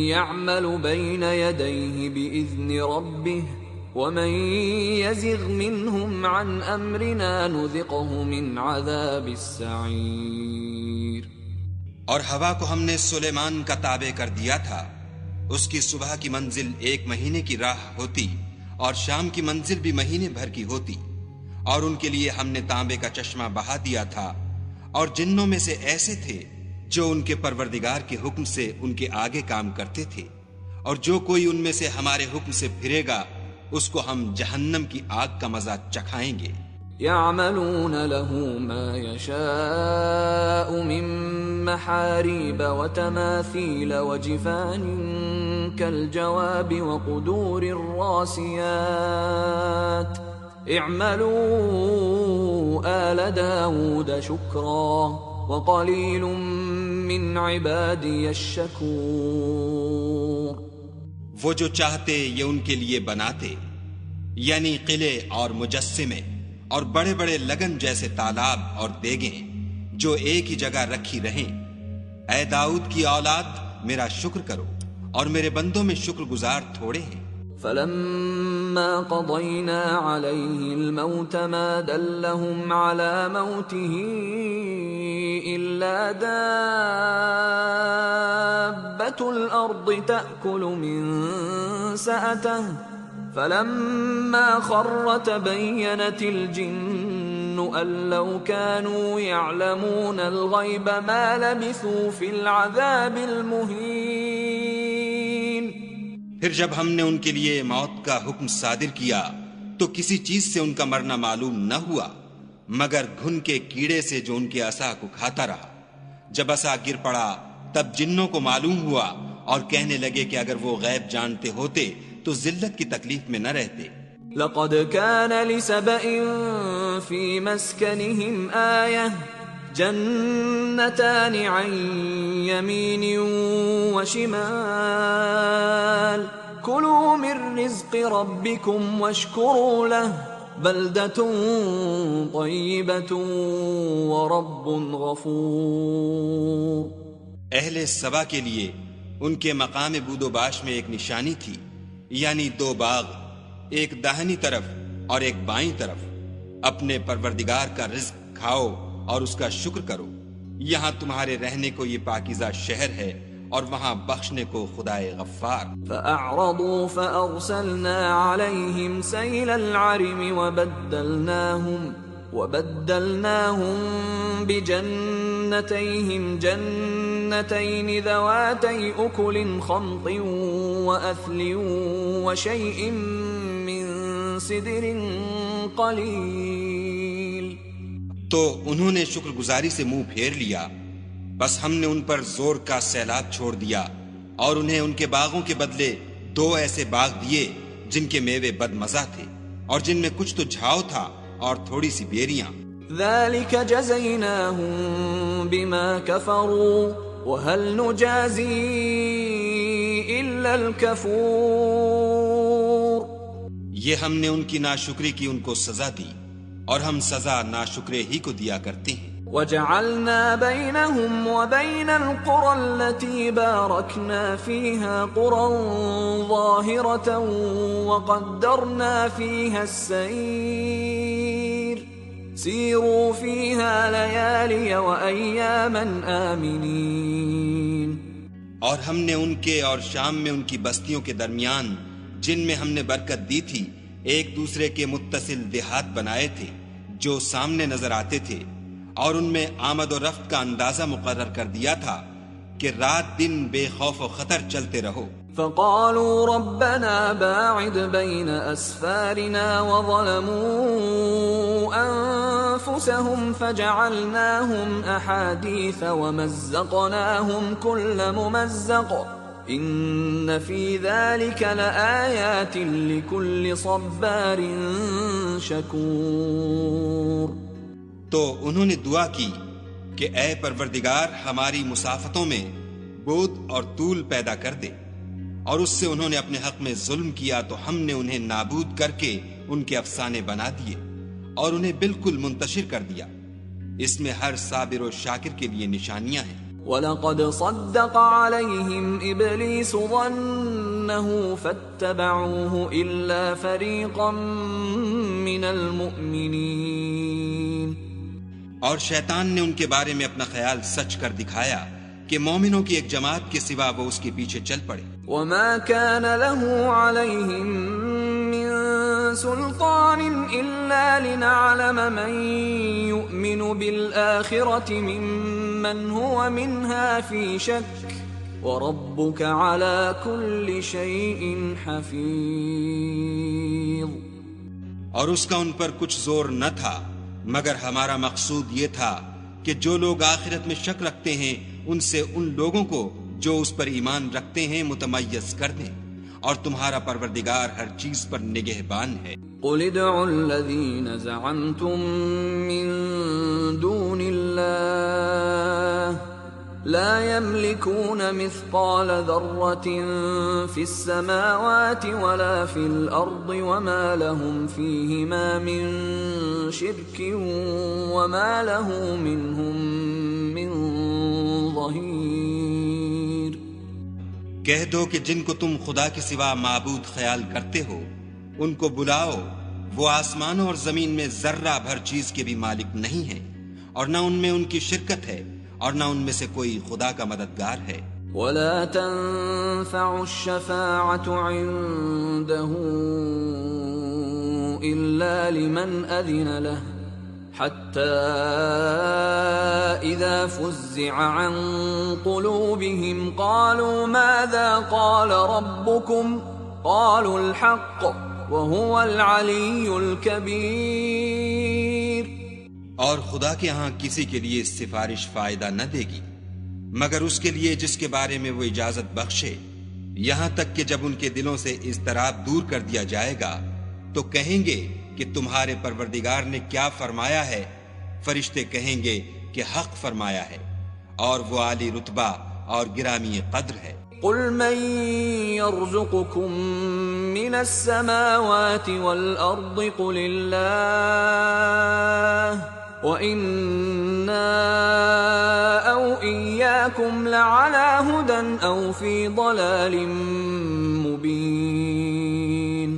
يَعْمَلُ بَيْنَ يَدَيْهِ بِإِذْنِ رَبِّهِ وَمَن يَزِغْ مِنْهُمْ عَنْ أَمْرِنَا نُذِقْهُ مِنْ عَذَابِ السَّعِيرِ۔ اور ہوا کو ہم نے سلیمان کا تابع کر دیا تھا، اس کی صبح کی منزل 1 مہینے کی راہ ہوتی اور شام کی منزل بھی مہینے بھر کی ہوتی، اور ان کے لیے ہم نے تانبے کا چشمہ بہا دیا تھا، اور جنوں میں سے ایسے تھے جو ان کے پروردگار کے حکم سے ان کے آگے کام کرتے تھے، اور جو کوئی ان میں سے ہمارے حکم سے پھرے گا اس کو ہم جہنم کی آگ کا مزہ چکھائیں گے۔ يعملون له ما يشاء من محاريب وتماثيل وجفان كالجواب وقدور الراسيات اعملوا آل داود شكرا وقليل من عبادي الشكور۔ وہ جو چاہتے یہ ان کے لیے بناتے، یعنی قلعے اور مجسمے اور بڑے بڑے لگن جیسے تالاب اور دیگیں جو ایک ہی جگہ رکھی رہیں۔ اے داؤد کی اولاد میرا شکر کرو، اور میرے بندوں میں شکر گزار تھوڑے ہیں۔ فلما فلما قضينا عليه الموت ما دلهم على موته إلا دابة الأرض تأكل من سأته فلما خر تبينت الجن أن لو كانوا يعلمون الغيب ما لبثوا في العذاب المهين. پھر جب ہم نے ان کے لیے موت کا حکم صادر کیا تو کسی چیز سے ان کا مرنا معلوم نہ ہوا مگر گھن کے کیڑے سے جو ان کے عصا کو کھاتا رہا. جب عصا گر پڑا تب جنوں کو معلوم ہوا اور کہنے لگے کہ اگر وہ غیب جانتے ہوتے تو ذلت کی تکلیف میں نہ رہتے. لقد كان لسبإ في مسكنهم آية جنتان عن يمين وشمال كلوا من رزق ربكم واشكروا له بلدة طيبة ورب غفور. اہل سبا کے لیے ان کے مقام بود و باش میں ایک نشانی تھی، یعنی دو باغ، ایک داہنی طرف اور ایک بائیں طرف. اپنے پروردگار کا رزق کھاؤ اور اس کا شکر کرو. یہاں تمہارے رہنے کو یہ پاکیزہ شہر ہے اور وہاں بخشنے کو خدائے غفار. فأعرضوا فأرسلنا عليهم سيل العرم وبدلناهم بجنتيهم جنتين ذواتي أكل خمط وأثل وشيء من سدر قليل. تو انہوں نے شکر گزاری سے منہ پھیر لیا، بس ہم نے ان پر زور کا سیلاب چھوڑ دیا اور انہیں ان کے باغوں کے بدلے دو ایسے باغ دیے جن کے میوے بد مزہ تھے اور جن میں کچھ تو جھاؤ تھا اور تھوڑی سی بیریاں. ذلك جزيناهم بما كفروا وهل نجازي إلا الكفور. یہ ہم نے ان کی ناشکری کی ان کو سزا دی اور ہم سزا ناشکرے ہی کو دیا کرتے ہیں. وجعلنا بينهم وبين القرى التي باركنا فيها قرى ظاهرة وقدرنا فيها السير سيروا فيها ليالي وأياما آمنين. اور ہم نے ان کے اور شام میں ان کی بستیوں کے درمیان جن میں ہم نے برکت دی تھی ایک دوسرے کے متصل دیہات بنائے تھے جو سامنے نظر آتے تھے، اور ان میں آمد و رفت کا اندازہ مقرر کر دیا تھا کہ رات دن بے خوف و خطر چلتے رہو. فقالوا ربنا باعد بين أسفارنا وظلموا أنفسهم فجعلناهم أحاديث ومزقناهم كل ممزق إن في ذلك لآيات لكل صبار شكور. تو انہوں نے دعا کی کہ اے پروردگار ہماری مسافتوں میں بود اور طول پیدا کر دے، اور اس سے انہوں نے اپنے حق میں ظلم کیا تو ہم نے انہیں نابود کر کے ان کے افسانے بنا دیے اور انہیں بالکل منتشر کر دیا. اس میں ہر صابر و شاکر کے لیے نشانیاں ہیں. وَلَقَدْ صَدَّقَ عَلَيْهِمْ إِبْلِيسُ ظَنَّهُ فَاتَّبَعُوهُ إِلَّا فَرِيقًا مِّنَ الْمُؤْمِنِينَ. اور شیطان نے ان کے بارے میں اپنا خیال سچ کر دکھایا کہ مومنوں کی ایک جماعت کے سوا وہ اس کے پیچھے چل پڑے. وَمَا كَانَ لَهُ عَلَيْهِمْ مِّن سُلْطَانٍ إِلَّا لِنَعْلَمَ مَن يُؤْمِنُ بِالْآخِرَةِ مِمَّنْ هُوَ مِنْهَا فِي شَكٍّ وَرَبُّكَ عَلَى كُلِّ شَيْءٍ حَفِيظٌ. اور اس کا ان پر کچھ زور نہ تھا مگر ہمارا مقصود یہ تھا کہ جو لوگ آخرت میں شک رکھتے ہیں ان سے ان لوگوں کو جو اس پر ایمان رکھتے ہیں متمیز کر دیں، اور تمہارا پروردگار ہر چیز پر نگہبان ہے. قل ادعوا الذين زعمتم من دون الله لا يملكون مثقال ذرة في السماوات ولا في الأرض وما لهم فيهما من شرك وما له منهم من ظهير. کہہ دو کہ جن کو تم خدا کے سوا معبود خیال کرتے ہو ان کو بلاؤ، وہ آسمانوں اور زمین میں ذرہ بھر چیز کے بھی مالک نہیں ہیں، اور نہ ان میں ان کی شرکت ہے، اور نہ ان میں سے کوئی خدا کا مددگار ہے۔ ولا تنفع الشفاعة عنده إلا لمن أذن له حتى إذا فزع عن قلوبهم قالوا ماذا قال ربكم قالوا الحق وهو العلي الكبير۔ اور خدا کے ہاں کسی کے لیے سفارش فائدہ نہ دے گی مگر اس کے لیے جس کے بارے میں وہ اجازت بخشے، یہاں تک کہ جب ان کے دلوں سے اضطراب دور کر دیا جائے گا تو کہیں گے کہ تمہارے پروردگار نے کیا فرمایا ہے؟ فرشتے کہیں گے کہ حق فرمایا ہے، اور وہ عالی رتبہ اور گرامی قدر ہے۔ قل من يرزقكم من السماوات والأرض قل الله وَإِنَّا أَوْ إِيَّاكُمْ لَعَلَى هُدًى أَوْ فِي ضَلَالٍ مُبِينٍ۔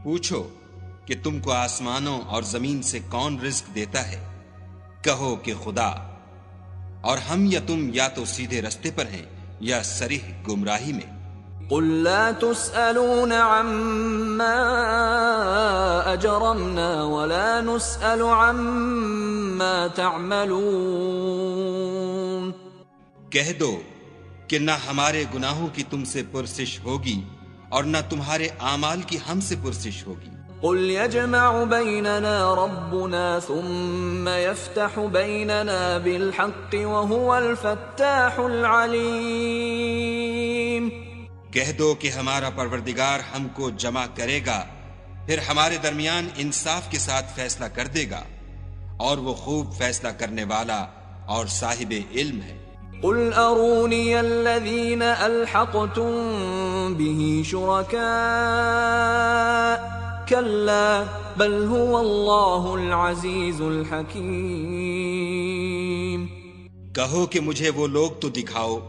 پوچھو کہ تم کو آسمانوں اور زمین سے کون رزق دیتا ہے؟ کہو کہ خدا، اور ہم یا تم یا تو سیدھے رستے پر ہیں یا صریح گمراہی میں۔ قل لا تسألون عما أجرمنا ولا نسأل عما تعملون۔ کہہ دو کہ نہ ہمارے گناہوں کی تم سے پرسش ہوگی اور نہ تمہارے اعمال کی ہم سے پرسش ہوگی۔ قل يجمع بيننا ربنا ثم يفتح بيننا بالحق وهو الفتاح العليم۔ کہہ دو کہ ہمارا پروردگار ہم کو جمع کرے گا، پھر ہمارے درمیان انصاف کے ساتھ فیصلہ کر دے گا، اور وہ خوب فیصلہ کرنے والا اور صاحب علم ہے۔ قل اروني الذين الحقتم به شركاء كلا بل هو الله العزيز الحكيم۔ کہو کہ مجھے وہ لوگ تو دکھاؤ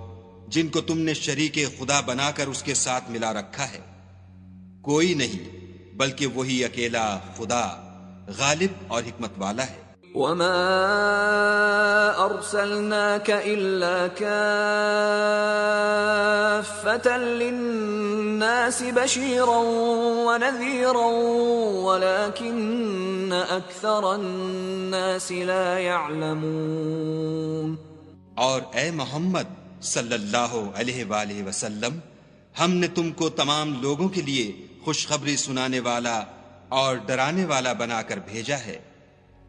جن کو تم نے شریک خدا بنا کر اس کے ساتھ ملا رکھا ہے۔ کوئی نہیں بلکہ وہی اکیلا خدا غالب اور حکمت والا ہے۔ وما ارسلناك الا كافة للناس بشيرا ونذيرا ولكن اكثر الناس لا يعلمون۔ اور اے محمد صلی اللہ علیہ وآلہ وسلم، ہم نے تم کو تمام لوگوں کے لیے خوشخبری سنانے والا اور ڈرانے والا بنا کر بھیجا ہے،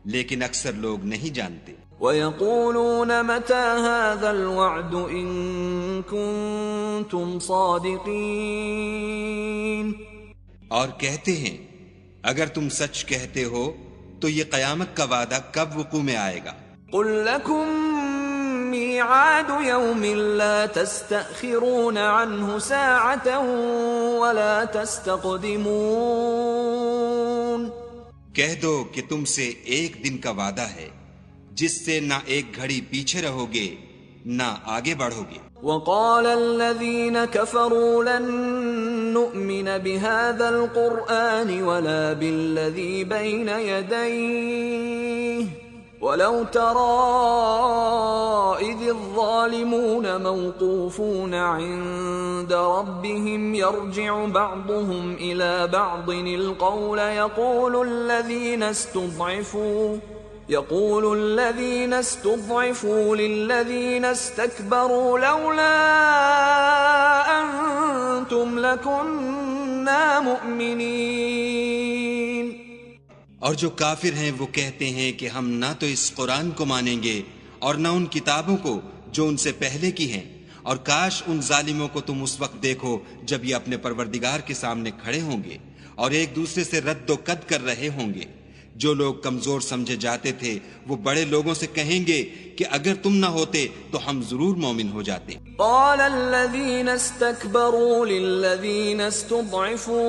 لیکن اکثر لوگ نہیں جانتے۔ وَيَقُولُونَ مَتَى هَذَا الْوَعْدُ إِن كُنتُمْ صَادِقِينَ۔ اور کہتے ہیں اگر تم سچ کہتے ہو تو یہ قیامت کا وعدہ کب وقوع میں آئے گا؟ قُل لَكُم ميعاد يوم لا تستأخرون عنه ساعة ولا تستقدمون۔ کہہ دو کہ تم سے ایک دن کا وعدہ ہے جس سے نہ ایک گھڑی پیچھے رہو گے نہ آگے بڑھو گے۔ وقال الذين كفروا لن نؤمن بهذا القرآن ولا بالذي بين يديه ولو ترى إذ الظالمون موقوفون عند ربهم يرجع بعضهم إلى بعض القول يقول الذين استضعفوا للذين استكبروا لولا أنتم لكنا مؤمنين۔ اور جو کافر ہیں وہ کہتے ہیں کہ ہم نہ تو اس قرآن کو مانیں گے اور نہ ان کتابوں کو جو ان سے پہلے کی ہیں، اور کاش ان ظالموں کو تم اس وقت دیکھو جب یہ اپنے پروردگار کے سامنے کھڑے ہوں گے اور ایک دوسرے سے رد و قد کر رہے ہوں گے۔ جو لوگ کمزور سمجھے جاتے تھے وہ بڑے لوگوں سے کہیں گے کہ اگر تم نہ ہوتے تو ہم ضرور مومن ہو جاتے۔ قال الذين استكبروا للذين استضعفوا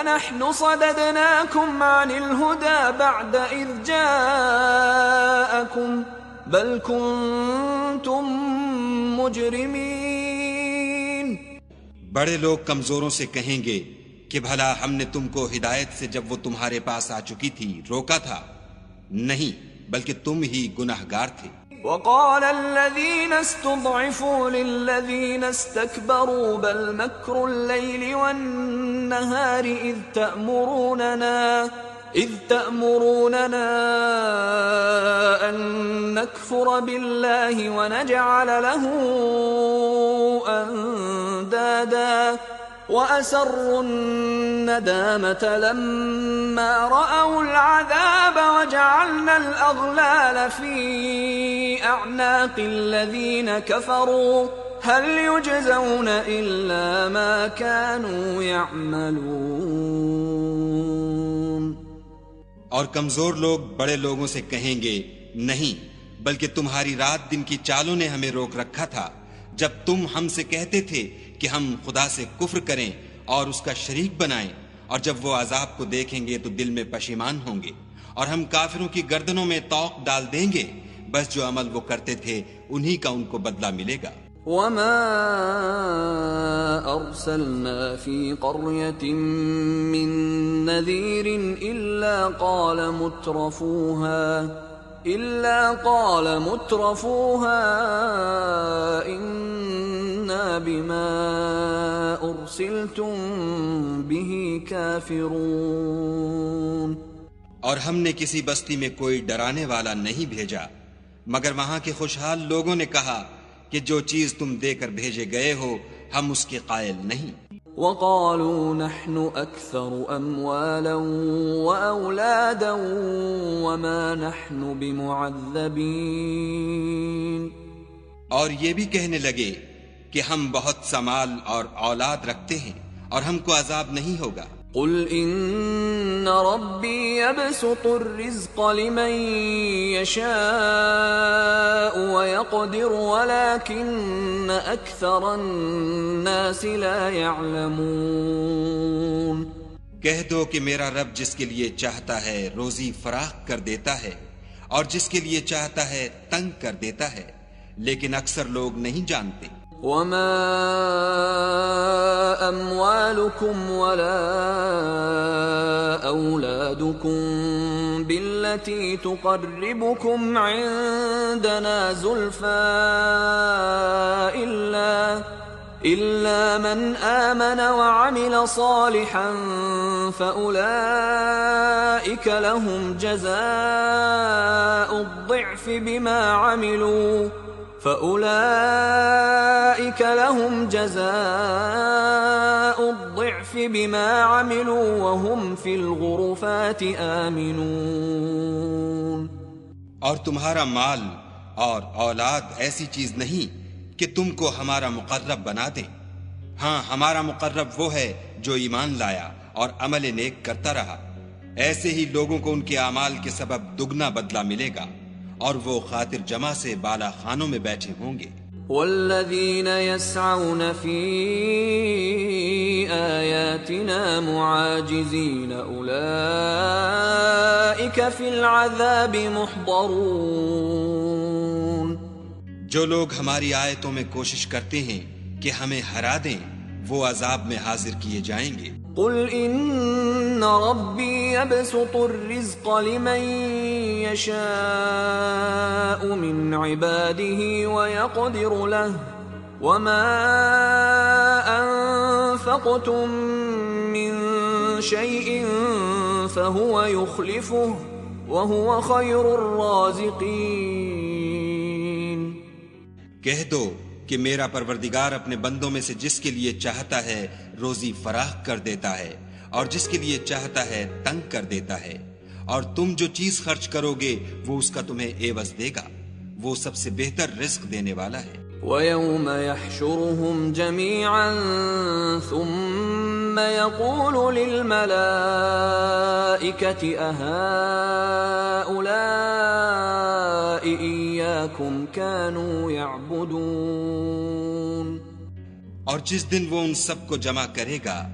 أنحن صددناكم عن الهدى بعد إذ جاءكم بل كنتم مجرمين۔ بڑے لوگ کمزوروں سے کہیں گے کہ بھلا ہم نے تم کو ہدایت سے جب وہ تمہارے پاس آ چکی تھی روکا تھا؟ نہیں، بلکہ تم ہی گناہگار تھے۔ وقال الذين استضعفوا للذين استكبروا بل مكر الليل والنهار إذ تأمروننا أن نكفر بالله ونجعل له أندادا وَأَسَرُّوا النَّدَامَةَ لَمَّا رَأَوُا الْعَذَابَ وَجَعَلْنَا الْأَغْلَالَ فِي أَعْنَاقِ الَّذِينَ كَفَرُوا هَلْ يُجْزَوْنَ إِلَّا مَا كَانُوا يَعْمَلُونَ۔ اور کمزور لوگ بڑے لوگوں سے کہیں گے، نہیں، بلکہ تمہاری رات دن کی چالوں نے ہمیں روک رکھا تھا جب تم ہم سے کہتے تھے کہ ہم خدا سے کفر کریں اور اس کا شریک بنائیں، اور جب وہ عذاب کو دیکھیں گے تو دل میں پشیمان ہوں گے، اور ہم کافروں کی گردنوں میں طوق ڈال دیں گے، بس جو عمل وہ کرتے تھے انہی کا ان کو بدلہ ملے گا۔ وما أرسلنا في قرية من نذير إلا قال مترفوها إنا بما أرسلتم به كافرون۔ اور ہم نے کسی بستی میں کوئی ڈرانے والا نہیں بھیجا مگر وہاں کے خوشحال لوگوں نے کہا کہ جو چیز تم دے کر بھیجے گئے ہو ہم اس کے قائل نہیں۔ وقالوا نحن أكثر أموالا وأولادا وما نحن بمعذبين۔ اور یہ بھی کہنے لگے کہ ہم بہت سا مال اور اولاد رکھتے ہیں اور ہم کو عذاب نہیں ہوگا۔ قل ان ربی یبسط الرزق لمن یشاء ویقدر ولكن اکثر الناس لا يعلمون۔ کہہ دو کہ میرا رب جس کے لیے چاہتا ہے روزی فراخ کر دیتا ہے اور جس کے لیے چاہتا ہے تنگ کر دیتا ہے، لیکن اکثر لوگ نہیں جانتے۔ وما اموالكم ولا اولادكم بالتي تقربكم عندنا زلفى الا من آمن وعمل صالحا فاولئك لهم جزاء الضعف بما عملوا وهم في الغرفات آمنون۔ اور تمہارا مال اور اولاد ایسی چیز نہیں کہ تم کو ہمارا مقرب بنا دیں، ہاں ہمارا مقرب وہ ہے جو ایمان لایا اور عمل نیک کرتا رہا، ایسے ہی لوگوں کو ان کے اعمال کے سبب دگنا بدلہ ملے گا، اور وہ خاطر جمع سے بالا خانوں میں بیٹھے ہوں گے۔ والذین یسعون فی آیاتنا معاجزین اولئک فی العذاب محضرون۔ جو لوگ ہماری آیتوں میں کوشش کرتے ہیں کہ ہمیں ہرا دیں وہ عذاب میں حاضر کیے جائیں گے۔ قل ان ربی یبسط الرزق لمن یشاء من عباده ویقدر له وما انفقتم من شیء فهو یخلفه وهو خیر الرازقین۔ کہہ دو کہ میرا پروردگار اپنے بندوں میں سے جس کے لیے چاہتا ہے روزی فراخ کر دیتا ہے اور جس کے لیے چاہتا ہے تنگ کر دیتا ہے، اور تم جو چیز خرچ کرو گے وہ اس کا تمہیں عوض دے گا، وہ سب سے بہتر رزق دینے والا ہے۔ وَيَوْمَ يَحْشُرُهُمْ جَمِيعًا ثُمَّ يَقُولُ لِلْمَلَائِكَةِ أَهَؤُلَاءِ إِيَّاكُمْ كَانُوا يَعْبُدُونَ۔ اور جس دن وہ ان سب کو جمع کرے گا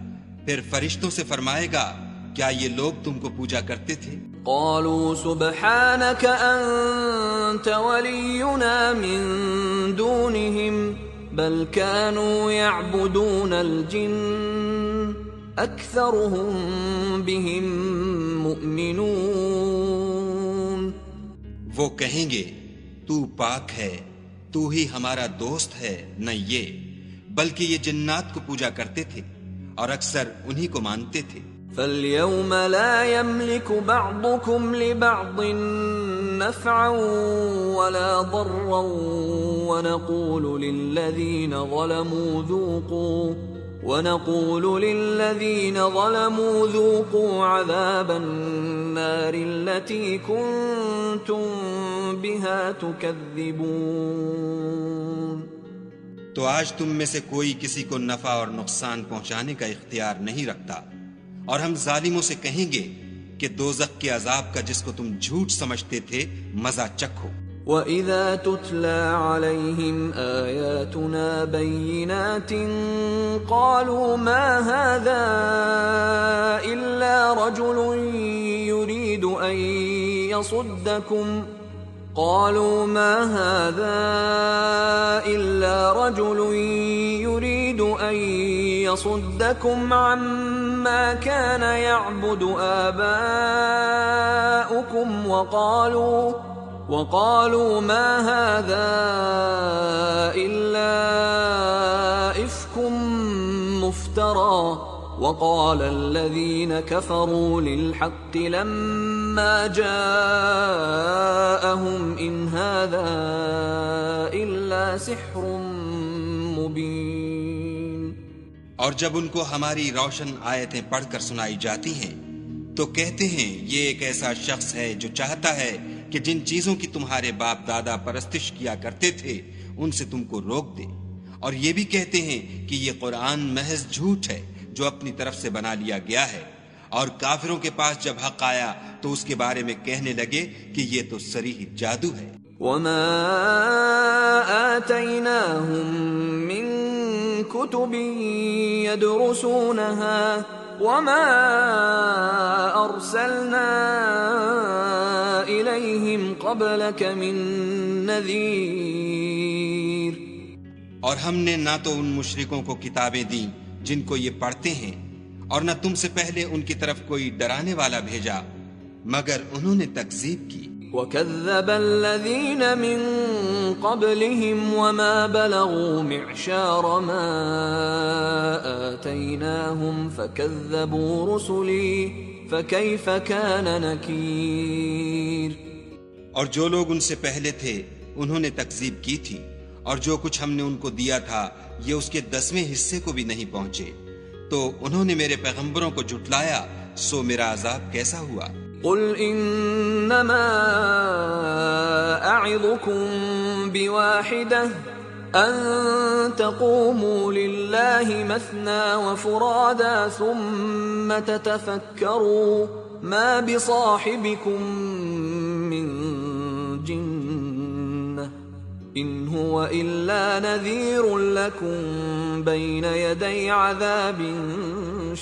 پھر فرشتوں سے فرمائے گا کیا یہ لوگ تم کو پوجا کرتے تھے؟ قالوا سبحانك أنت ولينا من دونهم بل كانوا يعبدون الجن أكثرهم بهم مؤمنون. وہ کہیں گے تو پاک ہے، تو ہی ہمارا دوست ہے، نہ یہ بلکہ یہ جنات کو پوجا کرتے تھے اور اکثر انہی کو مانتے تھے. فَالْيَوْمَ لَا يَمْلِكُ بَعْضُكُمْ لِبَعْضٍ نَفْعًا وَلَا ضَرًّا وَنَقُولُ لِلَّذِينَ ظَلَمُوا ذُوقُوا عَذَابَ النَّارِ الَّتِي كُنتُم بِهَا تُكَذِّبُونَ. تو آج تم میں سے کوئی کسی کو نفع اور نقصان پہنچانے کا اختیار نہیں رکھتا، اور ہم ظالموں سے کہیں گے کہ دوزخ کے عذاب کا جس کو تم جھوٹ سمجھتے تھے مزہ چکھو. وَإِذَا تُتْلَى عَلَيْهِمْ آيَاتُنَا بَيِّنَاتٍ قَالُوا مَا هَذَا إِلَّا رَجُلٌ يُرِيدُ أَن يَصُدَّكُمْ عَمَّا كَانَ يَعْبُدُ آبَاؤُكُمْ وَقَالُوا مَا هَذَا إِلَّا إِفْكٌ مُفْتَرًى. وَقَالَ الَّذِينَ كَفَرُوا لِلْحَقِّ لَمَّا جَاءَهُمْ إِنْ هَذَا إِلَّا سِحْرٌ مُبِينٌ. اور جب ان کو ہماری روشن آیتیں پڑھ کر سنائی جاتی ہیں تو کہتے ہیں یہ ایک ایسا شخص ہے جو چاہتا ہے کہ جن چیزوں کی تمہارے باپ دادا پرستش کیا کرتے تھے ان سے تم کو روک دے، اور یہ بھی کہتے ہیں کہ یہ قرآن محض جھوٹ ہے جو اپنی طرف سے بنا لیا گیا ہے. اور کافروں کے پاس جب حق آیا تو اس کے بارے میں کہنے لگے کہ یہ تو صریح جادو ہے. وَمَا آتَيْنَاهُم مِّن كُتُبٍ يَدْرُسُونَهَا وَمَا أَرْسَلْنَا إِلَيْهِمْ قَبْلَكَ مِن نَّذِيرٍ. اور ہم نے نہ تو ان مشرکوں کو کتابیں دیں جن کو یہ پڑھتے ہیں، اور نہ تم سے پہلے ان کی طرف کوئی ڈرانے والا بھیجا، مگر انہوں نے تکذیب کی. وَكَذَّبَ الَّذِينَ مِن قَبْلِهِمْ وَمَا بَلَغُوا مِعْشَارَ مَا آتَيْنَاهُمْ فَكَذَّبُوا رُسُلِي فَكَيْفَ كَانَ نَكِيرِ. اور جو لوگ ان سے پہلے تھے انہوں نے تکذیب کی تھی، اور جو کچھ ہم نے ان کو دیا تھا یہ اس کے 10ویں حصے کو بھی نہیں پہنچے، تو انہوں نے میرے پیغمبروں کو جھٹلایا، سو میرا عذاب کیسا ہوا. قل انما اعظكم بواحدة ان تقوموا لله مثنى وفرادا ثم تتفكروا ما بصاحبكم من جنة ان هو الا نذير لكم بين يدي عذاب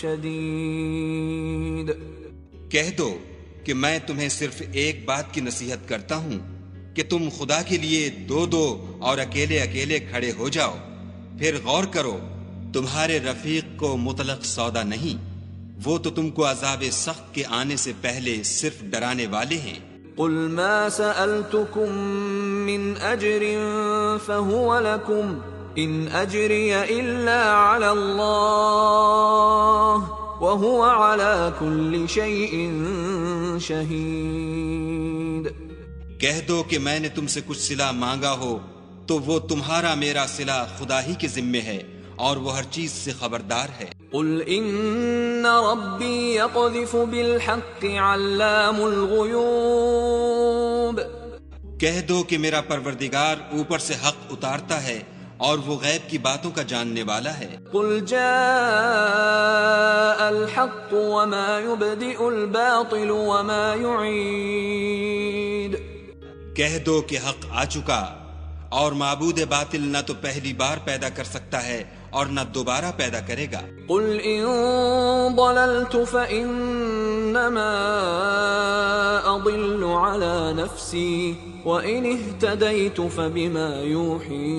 شديد. کہہ دو کہ میں تمہیں صرف ایک بات کی نصیحت کرتا ہوں کہ تم خدا کے لیے دو دو اور اکیلے اکیلے کھڑے ہو جاؤ، پھر غور کرو تمہارے رفیق کو مطلق سودا نہیں، وہ تو تم کو عذاب سخت کے آنے سے پہلے صرف ڈرانے والے ہیں. قل ما سألتكم من أجر فهو لكم إن أجري إلا على الله وَهُوَ عَلَى كُلِّ شَيْءٍ شَهِيدٌ. کہہ دو کہ میں نے تم سے کچھ صلہ مانگا ہو تو وہ تمہارا میرا صلہ خدا ہی کے ذمے ہے، اور وہ ہر چیز سے خبردار ہے. قُلْ إِنَّ رَبِّي يَقْذِفُ بِالْحَقِّ عَلَّامُ الْغُيُوبِ. کہہ دو کہ میرا پروردگار اوپر سے حق اتارتا ہے اور وہ غیب کی باتوں کا جاننے والا ہے. قل جاء الحق وما يبدئ الباطل وما يعيد. کہہ دو کہ حق آ چکا، اور معبود باطل نہ تو پہلی بار پیدا کر سکتا ہے اور نہ دوبارہ پیدا کرے گا. قل ان ضللت فانما اضل على نفسي وَإِنِ اهْتَدَيْتُ فَبِمَا يُوحِي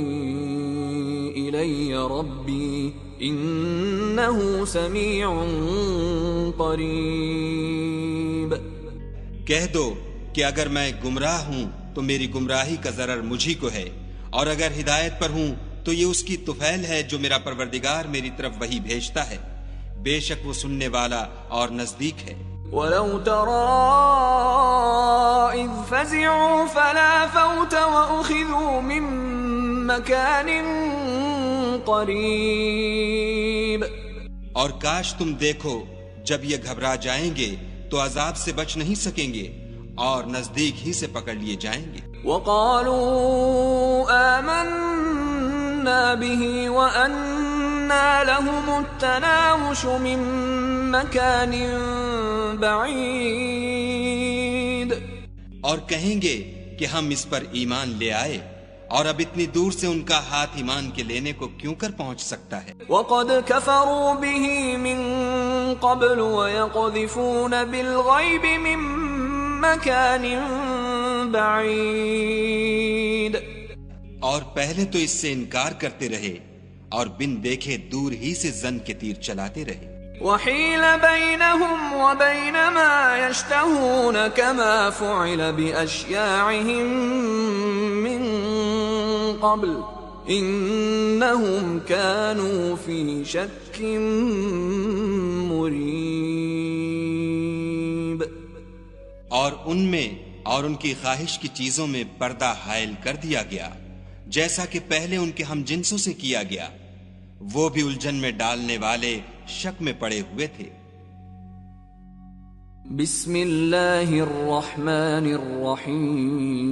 إِلَيَّ رَبِّي إِنَّهُ سَمِيعٌ قَرِيبٌ۔ کہہ دو کہ اگر میں گمراہ ہوں تو میری گمراہی کا ضرر مجھی کو ہے، اور اگر ہدایت پر ہوں تو یہ اس کی طفیل ہے جو میرا پروردگار میری طرف وحی بھیجتا ہے، بے شک وہ سننے والا اور نزدیک ہے۔ وَلَوْ تَرَىٰ إِذْ فَزِعُوا فَلَا فَوْتَ وَأُخِذُوا مِن مَّكَانٍ قَرِيبٍ۔ اور کاش تم دیکھو جب یہ گھبرا جائیں گے تو عذاب سے بچ نہیں سکیں گے اور نزدیک ہی سے پکڑ لیے جائیں گے۔ وَقَالُوا آمَنَّا بِهِ وَأَنَّا لَهُمُ التَّنَاوُشُ مِن مَّكَانٍ بَعِيدٍ۔ اور کہیں گے کہ ہم اس پر ایمان لے آئے، اور اب اتنی دور سے ان کا ہاتھ ایمان کے لینے کو کیوں کر پہنچ سکتا ہے؟ وَقَدْ كَفَرُوا بِهِ مِن قَبْلُ وَيَقْذِفُونَ بِالْغَيْبِ مِن مَّكَانٍ بَعِيدٍ۔ اور پہلے تو اس سے انکار کرتے رہے اور بن دیکھے دور ہی سے زن کے تیر چلاتے رہے۔ وَحِيلَ بَيْنَهُمْ وَبَيْنَ مَا يَشْتَهُونَ كَمَا فُعِلَ بِأَشْيَاعِهِم مِّن قَبْلُ إِنَّهُمْ كَانُوا فِي شَكٍّ مُّرِيبٍ۔ اور ان میں اور ان کی خواہش کی چیزوں میں پردہ حائل کر دیا گیا، جیسا کہ پہلے ان کے ہم جنسوں سے کیا گیا، وہ بھی الجھن میں ڈالنے والے شک میں پڑے ہوئے تھے۔ بسم اللہ الرحمن الرحیم۔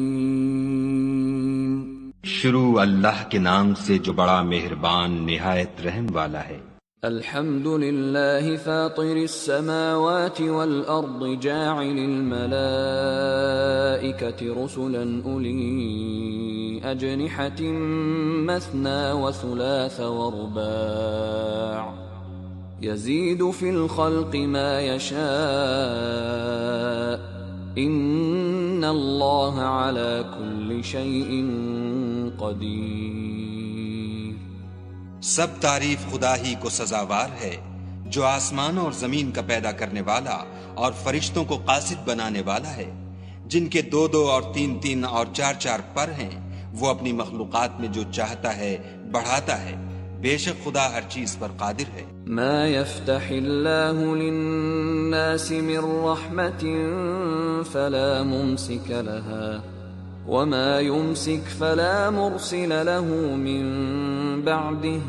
شروع اللہ کے نام سے جو بڑا مہربان نہایت رحم والا ہے۔ الحمد للہ فاطر السماوات والارض جاعل الملائکة رسلا اولی اجنحة مثنى وثلاث ورباع يزيد في الخلق ما يشاء ان اللہ على كل شيء قدیر۔ سب تعریف خدا ہی کو سزاوار ہے جو آسمانوں اور زمین کا پیدا کرنے والا اور فرشتوں کو قاصد بنانے والا ہے، جن کے 2 اور 3 اور 4 پر ہیں، وہ اپنی مخلوقات میں جو چاہتا ہے بڑھاتا ہے، بے شک خدا ہر چیز پر قادر ہے۔ ما يفتح اللہ للناس من رحمت فلا ممسک لها وما يمسك فلا مرسل له من بعده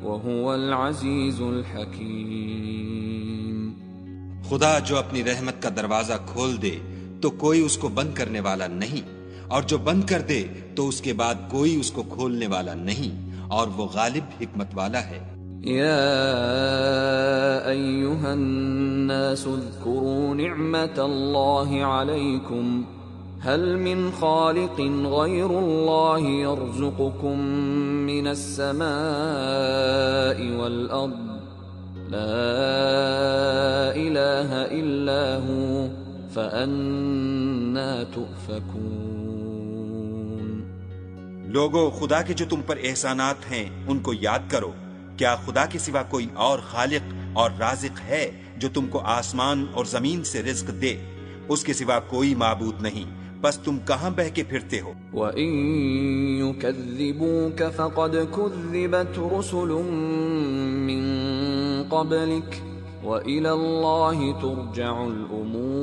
وهو العزيز الحكيم۔ خدا جو اپنی رحمت کا دروازہ کھول دے تو کوئی اس کو بند کرنے والا نہیں، اور جو بند کر دے تو اس کے بعد کوئی اس کو کھولنے والا نہیں، اور وہ غالب حکمت والا ہے۔ یا ایھا الناس اذکروا نعمت اللہ علیکم هل من خالق غیر اللہ یرزقکم من السماء والارض لا الہ الا هو فأنا تؤفکون۔ لوگو، خدا کے جو تم پر احسانات ہیں ان کو یاد کرو۔ کیا خدا کے سوا کوئی اور خالق اور رازق ہے جو تم کو آسمان اور زمین سے رزق دے؟ اس کے سوا کوئی معبود نہیں، بس تم کہاں بہ کے پھرتے ہو؟ وَإِن يُكَذِّبُوكَ فَقَدْ كُذِّبَتْ رُسُلٌ مِّن قَبْلِكَ وَإِلَى اللَّهِ تُرْجَعُ الْأُمُورُ۔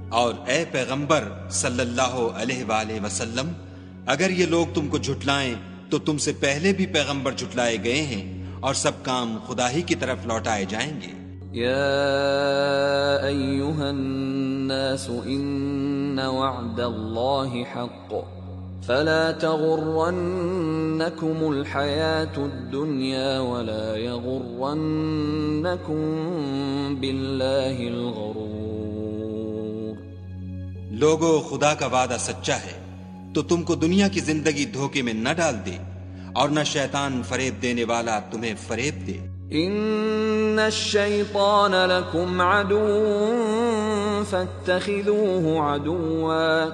اور اے پیغمبر صلی اللہ علیہ وآلہ وسلم، اگر یہ لوگ تم کو جھٹلائیں تو تم سے پہلے بھی پیغمبر جھٹلائے گئے ہیں، اور سب کام خدا ہی کی طرف لوٹائے جائیں گے۔ یا ایھا الناس ان وعد اللہ حق فلا تغرنکم الحیاة الدنیا ولا یغرنکم باللہ الغرور۔ لوگو، خدا کا وعدہ سچا ہے، تو تم کو دنیا کی زندگی دھوکے میں نہ ڈال دے، اور نہ شیطان فریب دینے والا تمہیں فریب دے۔ ان الشیطان لکم عدو فاتخذوه عدوا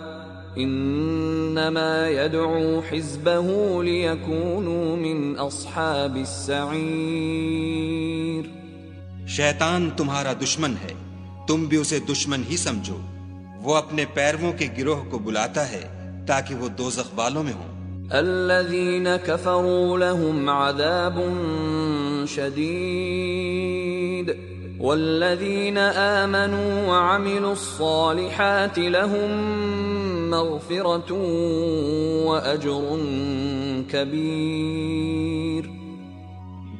انما يدعو حزبه ليكونوا من اصحاب السعیر. شیطان تمہارا دشمن ہے، تم بھی اسے دشمن ہی سمجھو. وہ اپنے پیرووں کے گروہ کو بلاتا ہے تاکہ وہ دوزخ والوں میں ہوں. الذين كفروا لهم عذاب شديد والذين آمنوا وعملوا الصالحات لهم مغفرة وأجر كبير.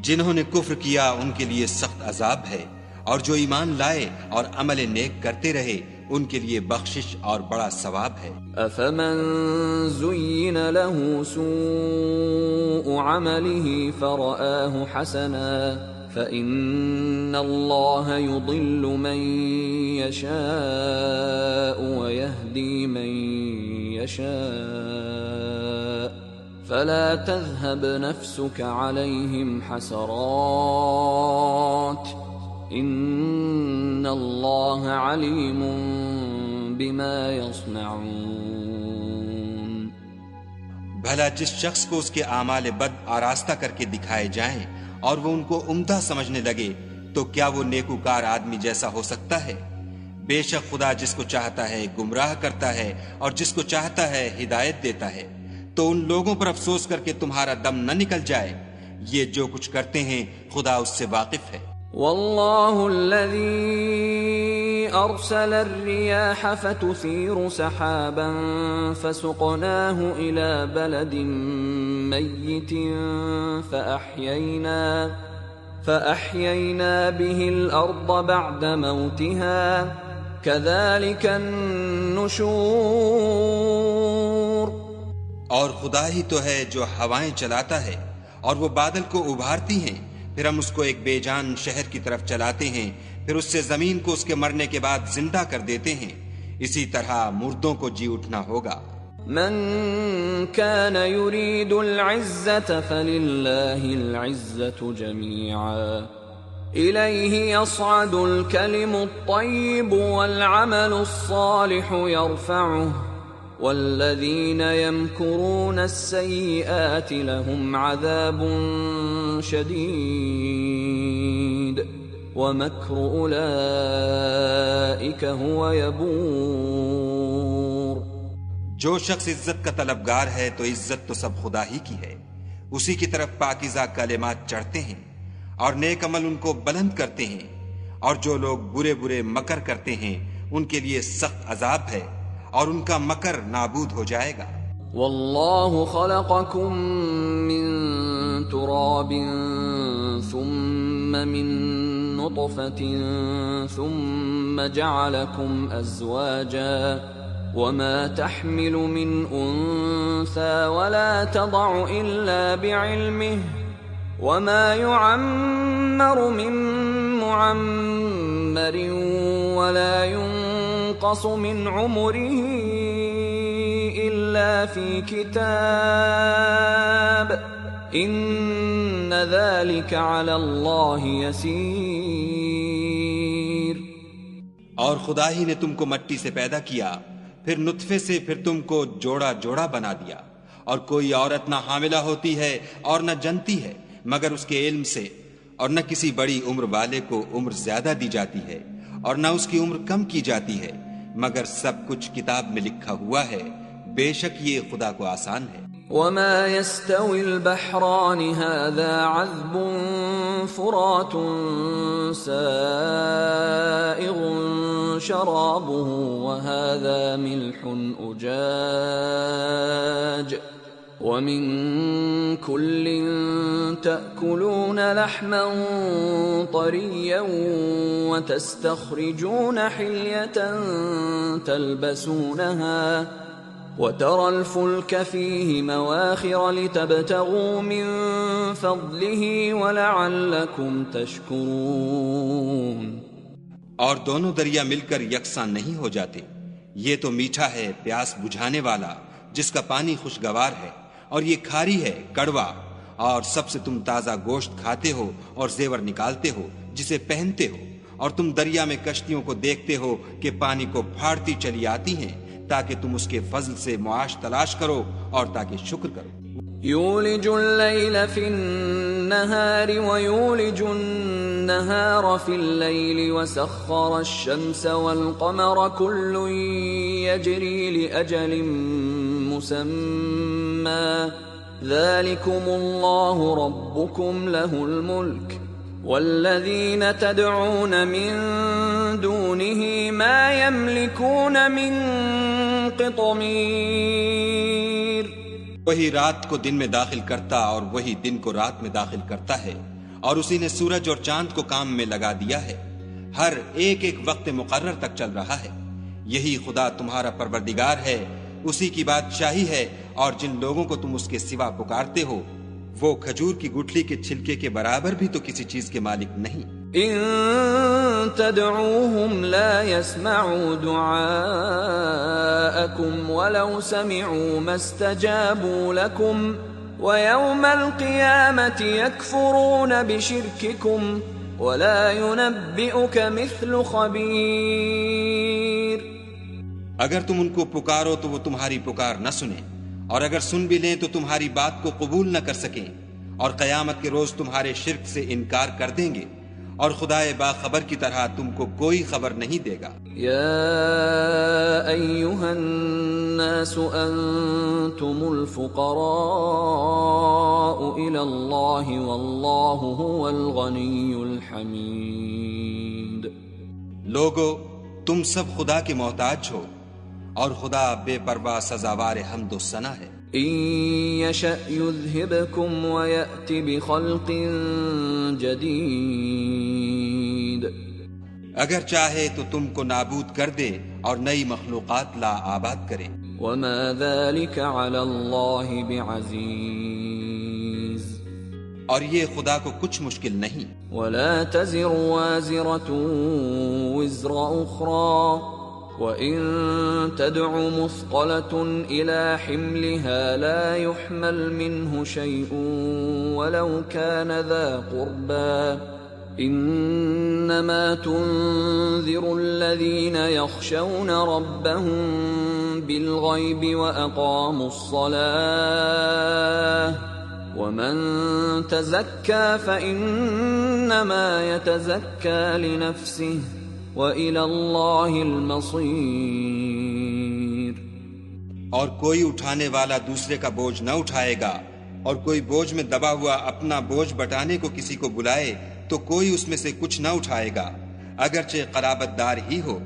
جنہوں نے کفر کیا ان کے لیے سخت عذاب ہے، اور جو ایمان لائے اور عمل نیک کرتے رہے ان کے لیے بخشش اور بڑا ثواب ہے. افمن زین له سوء عمله فرآه حسنا فإن الله يضل من يشاء ويهدي من يشاء فلا تذهب نفسك عليهم حسرات ان اللہ علیم بما یصنعون. بھلا جس شخص کو اس کے اعمال بد آراستہ کر کے دکھائے جائیں اور وہ ان کو عمدہ سمجھنے لگے تو کیا وہ نیکوکار آدمی جیسا ہو سکتا ہے؟ بے شک خدا جس کو چاہتا ہے گمراہ کرتا ہے اور جس کو چاہتا ہے ہدایت دیتا ہے. تو ان لوگوں پر افسوس کر کے تمہارا دم نہ نکل جائے، یہ جو کچھ کرتے ہیں خدا اس سے واقف ہے. واللہ الذی ارسل الرياح فتثير سحابا فسقناه الى بلد میت فأحیینا به الارض بعد موتها كذلك النشور. اور خدا ہی تو ہے جو ہوائیں چلاتا ہے اور وہ بادل کو ابھارتی ہیں، پھر ہم اس کو ایک بے جان شہر کی طرف چلاتے ہیں، پھر اس سے زمین کو اس کے مرنے کے بعد زندہ کر دیتے ہیں. اسی طرح مردوں کو جی اٹھنا ہوگا. من كان يريد العزة فلله العزة جميعا إليه يصعد الكلم الطيب والعمل الصالح يرفعه والذين يمكرون السيئات لهم عذاب شديد ومكر أولئك هو يبور. جو شخص عزت کا طلبگار ہے تو عزت تو سب خدا ہی کی ہے، اسی کی طرف پاکیزہ کلمات چڑھتے ہیں اور نیک عمل ان کو بلند کرتے ہیں، اور جو لوگ برے برے مکر کرتے ہیں ان کے لیے سخت عذاب ہے اور ان کا مکر نابود ہو جائے گا. واللہ خلقکم من تراب ثم من نطفة ثم جعلكم ازواجا وما تحمل من انثى ولا تضع الا بعلمه وما يعمر من معمر ولا ينقص من عمره إلا في كتاب إن ذلك على الله يسير. اور خدا ہی نے تم کو مٹی سے پیدا کیا، پھر نطفے سے، پھر تم کو جوڑا جوڑا بنا دیا، اور کوئی عورت نہ حاملہ ہوتی ہے اور نہ جنتی ہے مگر اس کے علم سے، اور نہ کسی بڑی عمر والے کو عمر زیادہ دی جاتی ہے اور نہ اس کی عمر کم کی جاتی ہے، مگر سب کچھ کتاب میں لکھا ہوا ہے. بے شک یہ خدا کو آسان ہے. وما يستوي البحران هذا عذب فرات سائغ شرابه وهذا ملح أجاج ومن كل تأكلون لحما طريا وتستخرجون حلية تلبسونها وترى الفلك فيه مواخر لتبتغوا من فضله ولعلكم تشكرون. اور دونوں دریا مل کر یکساں نہیں ہو جاتے. یہ تو میٹھا ہے پیاس بجھانے والا جس کا پانی خوشگوار ہے، اور یہ کھاری ہے کڑوا، اور سب سے تم تازہ گوشت کھاتے ہو اور زیور نکالتے ہو جسے پہنتے ہو، اور تم دریا میں کشتیوں کو دیکھتے ہو کہ پانی کو پھاڑتی چلی آتی ہیں تاکہ تم اس کے فضل سے معاش تلاش کرو اور تاکہ شکر کرو۔ يولج الليل في النهار ويولج النهار في الليل وسخر الشمس والقمر كل يجري لأجل مسمى ذلكم الله ربكم له الملك والذين تدعون من دونه ما يملكون من قطمير۔ وہی رات کو دن میں داخل کرتا اور وہی دن کو رات میں داخل کرتا ہے، اور اسی نے سورج اور چاند کو کام میں لگا دیا ہے، ہر ایک ایک وقت مقرر تک چل رہا ہے۔ یہی خدا تمہارا پروردگار ہے، اسی کی بادشاہی ہے، اور جن لوگوں کو تم اس کے سوا پکارتے ہو وہ کھجور کی گٹھلی کے چھلکے کے برابر بھی تو کسی چیز کے مالک نہیں۔ ان تدعوهم لا يسمعوا دعاءكم ولو سمعوا ما استجابوا لكم ويوم القيامة يكفرون بشرككم ولا ينبئك مثل خبير۔ اگر تم ان کو پکارو تو وہ تمہاری پکار نہ سنیں، اور اگر سن بھی لیں تو تمہاری بات کو قبول نہ کر سکیں، اور قیامت کے روز تمہارے شرک سے انکار کر دیں گے، اور خدائے باخبر کی طرح تم کو کوئی خبر نہیں دے گا۔ یا ایھا الناس انتم الفقراء الی اللہ واللہ هو الغنی الحمید۔ لوگو، تم سب خدا کے محتاج ہو، اور خدا بے پرواہ سزاوار حمد و ثنا ہے۔ ان یشأ یذھبکم ویأت بخلق جدید۔ اگر چاہے تو تم کو نابود کر دے اور نئی مخلوقات لا آباد کرے۔ وما ذلك علی اللہ بعزیز۔ اور یہ خدا کو کچھ مشکل نہیں۔ ولا تزر وازرة وزر اخرى وَإِن تَدْعُ مُثْقَلَةٌ إِلَى حِمْلِهَا لَا يُحْمَلْ مِنْهُ شَيْءٌ وَلَوْ كَانَ ذَا قُرْبَى إِنَّمَا تُنذِرُ الَّذِينَ يَخْشَوْنَ رَبَّهُم بِالْغَيْبِ وَأَقَامُوا الصَّلَاةَ وَمَن تَزَكَّى فَإِنَّمَا يَتَزَكَّى لِنَفْسِهِ وَإِلَى اللَّهِ الْمَصِيرُ۔ اور کوئی اٹھانے والا دوسرے کا بوجھ نہ اٹھائے گا، اور کوئی بوجھ میں دبا ہوا اپنا بوجھ بٹانے کو کسی کو بلائے تو کوئی اس میں سے کچھ نہ اٹھائے گا، اگرچہ قرابت دار ہی ہو۔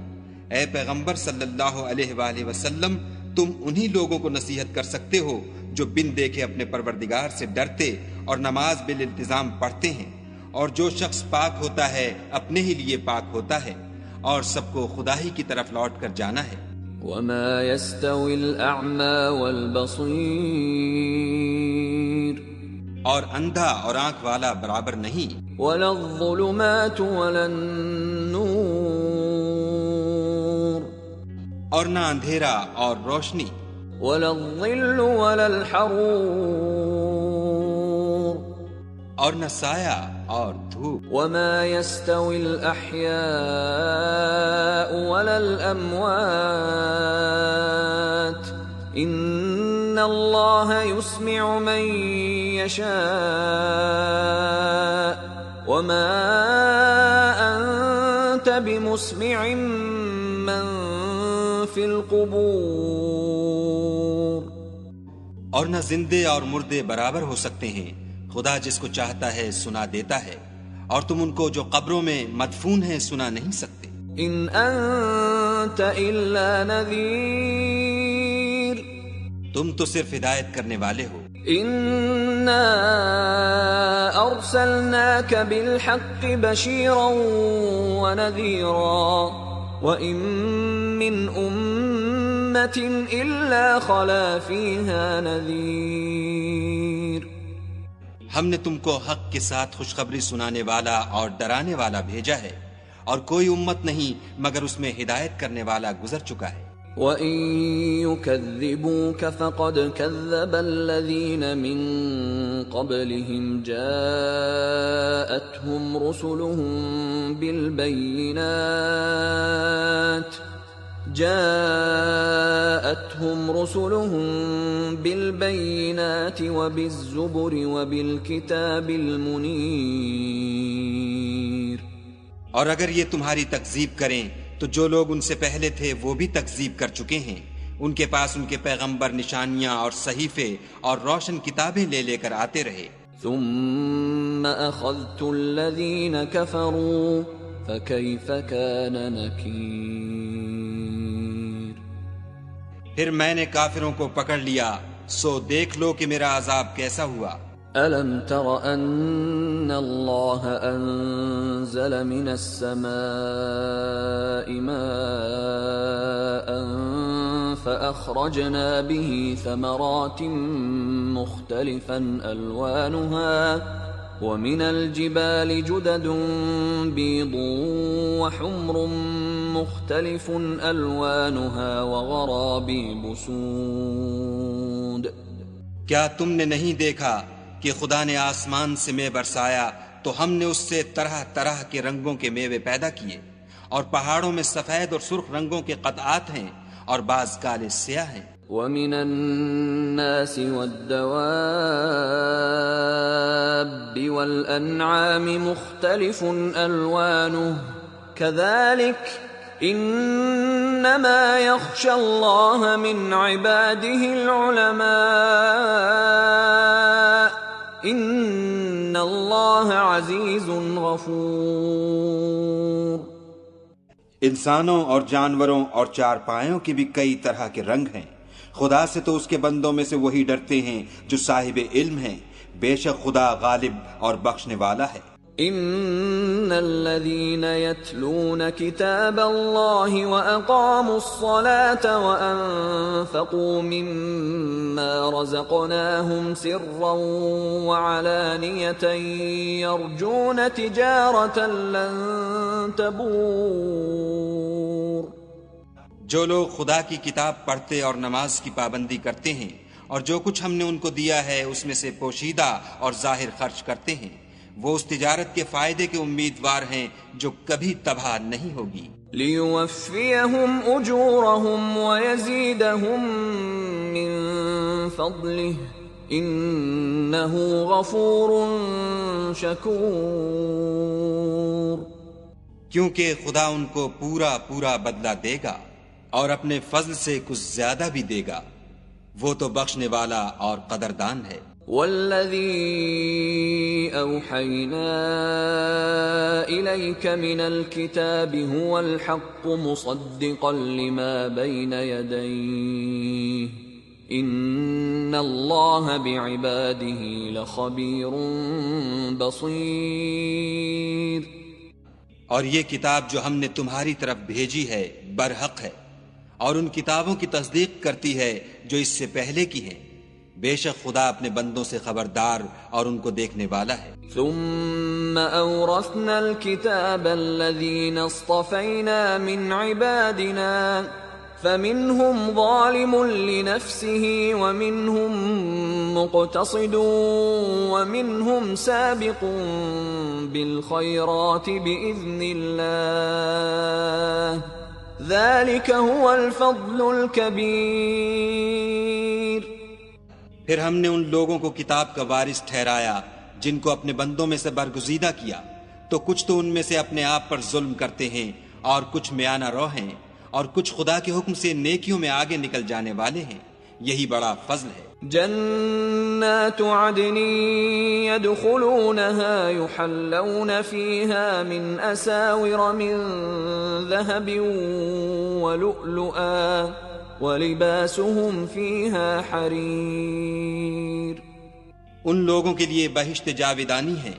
اے پیغمبر صلی اللہ علیہ وآلہ وسلم، تم انہی لوگوں کو نصیحت کر سکتے ہو جو بن دیکھے اپنے پروردگار سے ڈرتے اور نماز بالالتزام پڑھتے ہیں، اور جو شخص پاک ہوتا ہے اپنے ہی لیے پاک ہوتا ہے، اور سب کو خدا ہی کی طرف لوٹ کر جانا ہے۔ وما يستوي الأعمى والبصير۔ اور اندھا اور آنکھ والا برابر نہیں۔ ولا الظلمات ولا النور۔ اور نہ اندھیرا اور روشنی۔ ولا الظل ولا الحرور۔ اور نہ سایہ اور دھوپ۔ وما يستوي الأحياء ولا الأموات إن الله يسمع من يشاء وما أنت بمسمع من في القبور۔ اور نہ زندے اور مردے برابر ہو سکتے ہیں، خدا جس کو چاہتا ہے سنا دیتا ہے، اور تم ان کو جو قبروں میں مدفون ہیں سنا نہیں سکتے۔ ان انت الا نذیر۔ تم تو صرف ہدایت کرنے والے ہو۔ انا ارسلناک بالحق بشیرا ونذیرا وان من امة الا خلا فیها نذیر۔ ہم نے تم کو حق کے ساتھ خوشخبری سنانے والا اور ڈرانے والا بھیجا ہے، اور کوئی امت نہیں مگر اس میں ہدایت کرنے والا گزر چکا ہے۔ وَإِن يُكَذِّبُوكَ فَقَدْ كَذَّبَ الَّذِينَ مِن قَبْلِهِمْ جَاءَتْهُمْ رُسُلُهُم بِالْبَيِّنَاتِ وَبِالزُّبُرِ وَبِالْكِتَابِ الْمُنِيرِ۔ اور اگر یہ تمہاری تکذیب کریں تو جو لوگ ان سے پہلے تھے وہ بھی تکذیب کر چکے ہیں، ان کے پاس ان کے پیغمبر نشانیاں اور صحیفے اور روشن کتابیں لے لے کر آتے رہے۔ ثم أخذت الذين كفروا فكيف كان نكير۔ پھر میں نے کافروں کو پکڑ لیا، سو دیکھ لو کہ میرا عذاب کیسا ہوا۔ ألم تر أن الله أنزل من السماء ماء فأخرجنا به ثمرات مختلفا ألوانها ومن الجبال جدد بيض وحمر مختلف ألوانها وغرابيب سود۔ کیا تم نے نہیں دیکھا کہ خدا نے آسمان سے مے برسایا تو ہم نے اس سے طرح طرح کے رنگوں کے میوے پیدا کیے، اور پہاڑوں میں سفید اور سرخ رنگوں کے قطعات ہیں اور بعض کالے سیاہ ہیں۔ وَمِنَ النَّاسِ وَالدَّوَابِّ وَالْأَنْعَامِ مُخْتَلِفٌ أَلْوَانُهُ كَذَلِكَ إِنَّمَا يَخْشَى اللَّهَ مِنْ عِبَادِهِ الْعُلَمَاءُ إِنَّ اللَّهَ عَزِيزٌ غَفُورٌ۔ انسانوں اور جانوروں اور چارپائیوں کی بھی کئی طرح کے رنگ ہیں، خدا سے تو اس کے بندوں میں سے وہی ڈرتے ہیں جو صاحب علم ہیں، بے شک خدا غالب اور بخشنے والا ہے۔ ان الذين يتلون كتاب الله واقاموا الصلاه وانفقوا مما رزقناهم سرا وعلانيه يرجون تجاره لن تبور۔ جو لوگ خدا کی کتاب پڑھتے اور نماز کی پابندی کرتے ہیں اور جو کچھ ہم نے ان کو دیا ہے اس میں سے پوشیدہ اور ظاہر خرچ کرتے ہیں، وہ اس تجارت کے فائدے کے امیدوار ہیں جو کبھی تباہ نہیں ہوگی۔ لِيُوَفِّيَهُمْ أُجُورَهُمْ وَيَزِيدَهُمْ مِنْ فَضْلِهِ إِنَّهُ غَفُورٌ شَكُورٌ۔ کیونکہ خدا ان کو پورا پورا بدلہ دے گا اور اپنے فضل سے کچھ زیادہ بھی دے گا، وہ تو بخشنے والا اور قدردان ہے۔ والذي أوحينا إليك من الكتاب هو الحق مصدقا لما بين يديه إن الله بعباده لخبير بصير۔ اور یہ کتاب جو ہم نے تمہاری طرف بھیجی ہے برحق ہے اور ان کتابوں کی تصدیق کرتی ہے جو اس سے پہلے کی ہیں، بے شک خدا اپنے بندوں سے خبردار اور ان کو دیکھنے والا ہے۔ ثم أورثنا الكتاب الذين اصطفينا من عبادنا فمنهم ظالم لنفسه ومنهم مقتصد ومنهم سابق بالخيرات بإذن الله ذلك هو الفضل الكبير۔ پھر ہم نے ان لوگوں کو کتاب کا وارث ٹھہرایا جن کو اپنے بندوں میں سے برگزیدہ کیا، تو کچھ تو ان میں سے اپنے آپ پر ظلم کرتے ہیں اور کچھ میانہ رو ہیں اور کچھ خدا کے حکم سے نیکیوں میں آگے نکل جانے والے ہیں، یہی بڑا فضل ہے۔ جنات عدن يدخلونها يحلون فيها من أساور من ذهب ولؤلؤا وَلِبَاسُهُمْ فِيهَا حَرِيرٌ۔ ان لوگوں کے لیے بہشت جاویدانی ہے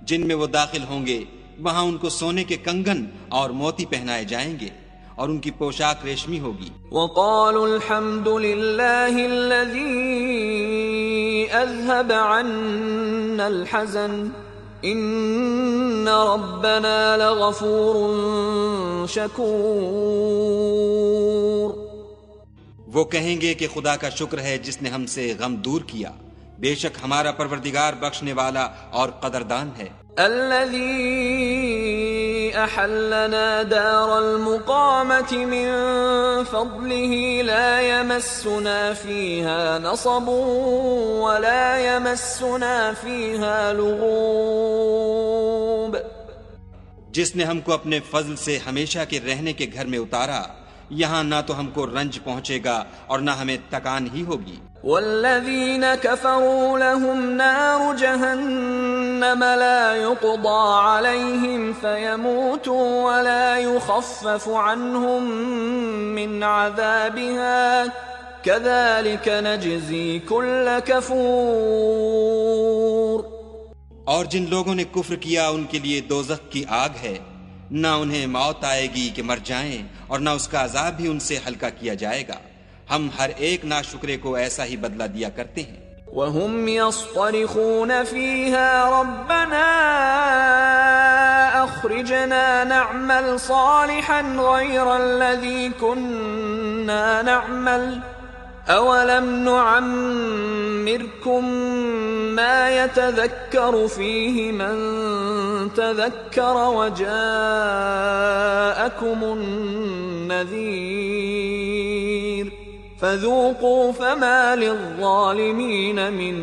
جن میں وہ داخل ہوں گے، وہاں ان کو سونے کے کنگن اور موتی پہنائے جائیں گے اور ان کی پوشاک ریشمی ہوگی۔ وَقَالُوا الْحَمْدُ لِلَّهِ الَّذِي أَذْهَبَ عَنَّا الْحَزَنَ إِنَّ رَبَّنَا لَغَفُورٌ شَكُورٌ۔ وہ کہیں گے کہ خدا کا شکر ہے جس نے ہم سے غم دور کیا، بے شک ہمارا پروردگار بخشنے والا اور قدردان ہے۔ الذي أحلنا دار المقامة من فضله لا يمسنا فيها نصب ولا يمسنا فيها لغوب، جس نے ہم کو اپنے فضل سے ہمیشہ کے رہنے کے گھر میں اتارا، یہاں نہ تو ہم کو رنج پہنچے گا اور نہ ہمیں تکان ہی ہوگی۔ والذين كفروا لهم نار جهنم لا يقضى عليهم فيموتوا ولا يخفف عنهم من عذابها كذلك نجزي كل كفور۔ اور جن لوگوں نے کفر کیا ان کے لیے دوزخ کی آگ ہے، نہ انہیں موت آئے گی کہ مر جائیں اور نہ اس کا عذاب بھی ان سے ہلکا کیا جائے گا، ہم ہر ایک ناشکرے کو ایسا ہی بدلہ دیا کرتے ہیں۔ وهم يصطرخون فيها ربنا أخرجنا نعمل صالحا غير الذي كنا نعمل أولم نعمركم ما يتذكر فيه من تذكر وجاءكم النذير فذوقوا فما للظالمين من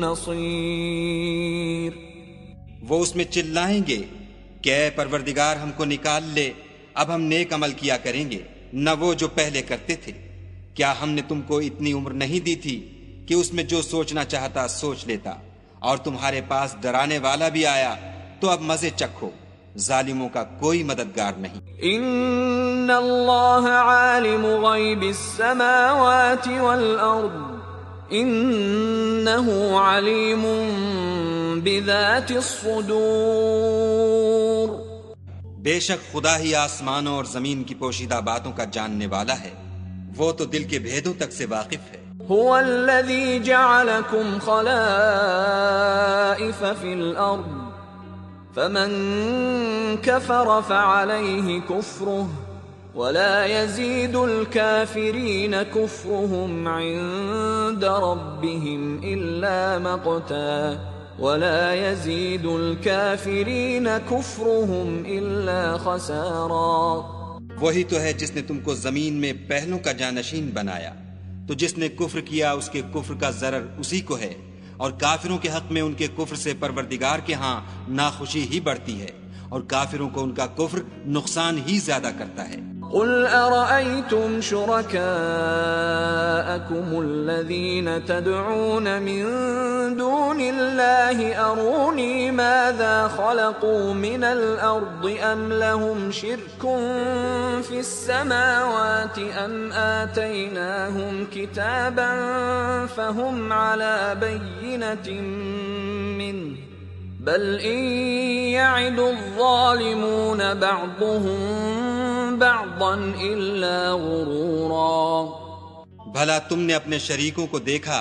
نصير۔ وہ اس میں چلائیں گے کہ اے پروردگار ہم کو نکال لے، اب ہم نیک عمل کیا کریں گے نہ وہ جو پہلے کرتے تھے۔ کیا ہم نے تم کو اتنی عمر نہیں دی تھی کہ اس میں جو سوچنا چاہتا سوچ لیتا، اور تمہارے پاس ڈرانے والا بھی آیا، تو اب مزے چکھو، ظالموں کا کوئی مددگار نہیں۔ ان اللہ عالم غیب السماوات والارض انہ علیم بذات الصدور۔ بے شک خدا ہی آسمانوں اور زمین کی پوشیدہ باتوں کا جاننے والا ہے، وہ تو دل کے بھیدوں تک سے واقف ہے۔ هو الذي جعلكم خلائف في الأرض فمن كفر فعليه كفره ولا يزيد الكافرين كفرهم عند ربهم إلا مقتا ولا يزيد الكافرين كفرهم إلا خسارا۔ وہی تو ہے جس نے تم کو زمین میں پہلوں کا جانشین بنایا، تو جس نے کفر کیا اس کے کفر کا ضرر اسی کو ہے، اور کافروں کے حق میں ان کے کفر سے پروردگار کے ہاں ناخوشی ہی بڑھتی ہے، اور کافروں کو ان کا کفر نقصان ہی زیادہ کرتا ہے۔ قل أرأيتم شركاءكم الذين تدعون من دون الله أروني ماذا خلقوا من الأرض أم لهم شرك في السماوات أم آتيناهم كتابا فهم على بينة منه بل إن يعد الظالمون بعضهم بعضا إلا غرورا۔ بھلا تم نے اپنے شریکوں کو دیکھا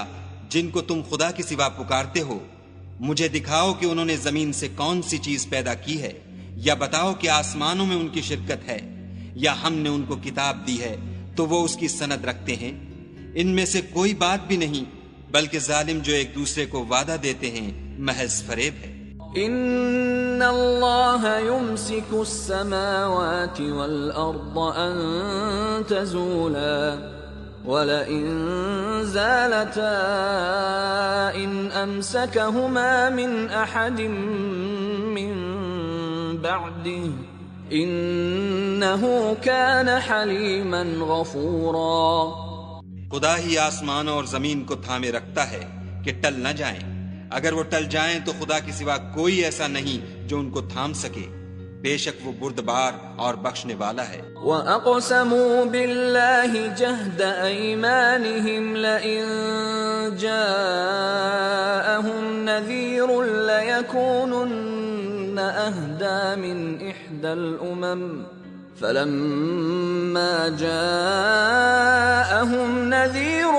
جن کو تم خدا کے سوا پکارتے ہو؟ مجھے دکھاؤ کہ انہوں نے زمین سے کون سی چیز پیدا کی ہے، یا بتاؤ کہ آسمانوں میں ان کی شرکت ہے، یا ہم نے ان کو کتاب دی ہے تو وہ اس کی سند رکھتے ہیں۔ ان میں سے کوئی بات بھی نہیں، بلکہ ظالم جو ایک دوسرے کو وعدہ دیتے ہیں محض فریب ہے۔ ان اللہ یمسک السماوات والارض ان تزولا ولئن زالتا ان امسکہما من احد من بعده انہ کان حلیما غفورا۔ خدا ہی آسمانوں اور زمین کو تھامے رکھتا ہے کہ ٹل نہ جائیں، اگر وہ ٹل جائیں تو خدا کے سوا کوئی ایسا نہیں جو ان کو تھام سکے، بے شک وہ بردبار اور بخشنے والا ہے۔ وَأَقْسَمُوا بِاللَّهِ جَهْدَ أَيْمَانِهِمْ لَئِن جَاءَهُمْ نَذِيرٌ لَيَكُونُنَّ أَهْدَى مِنْ إِحْدَى الْأُمَمِ فَلَمَّا جَاءَهُمْ نَذِيرٌ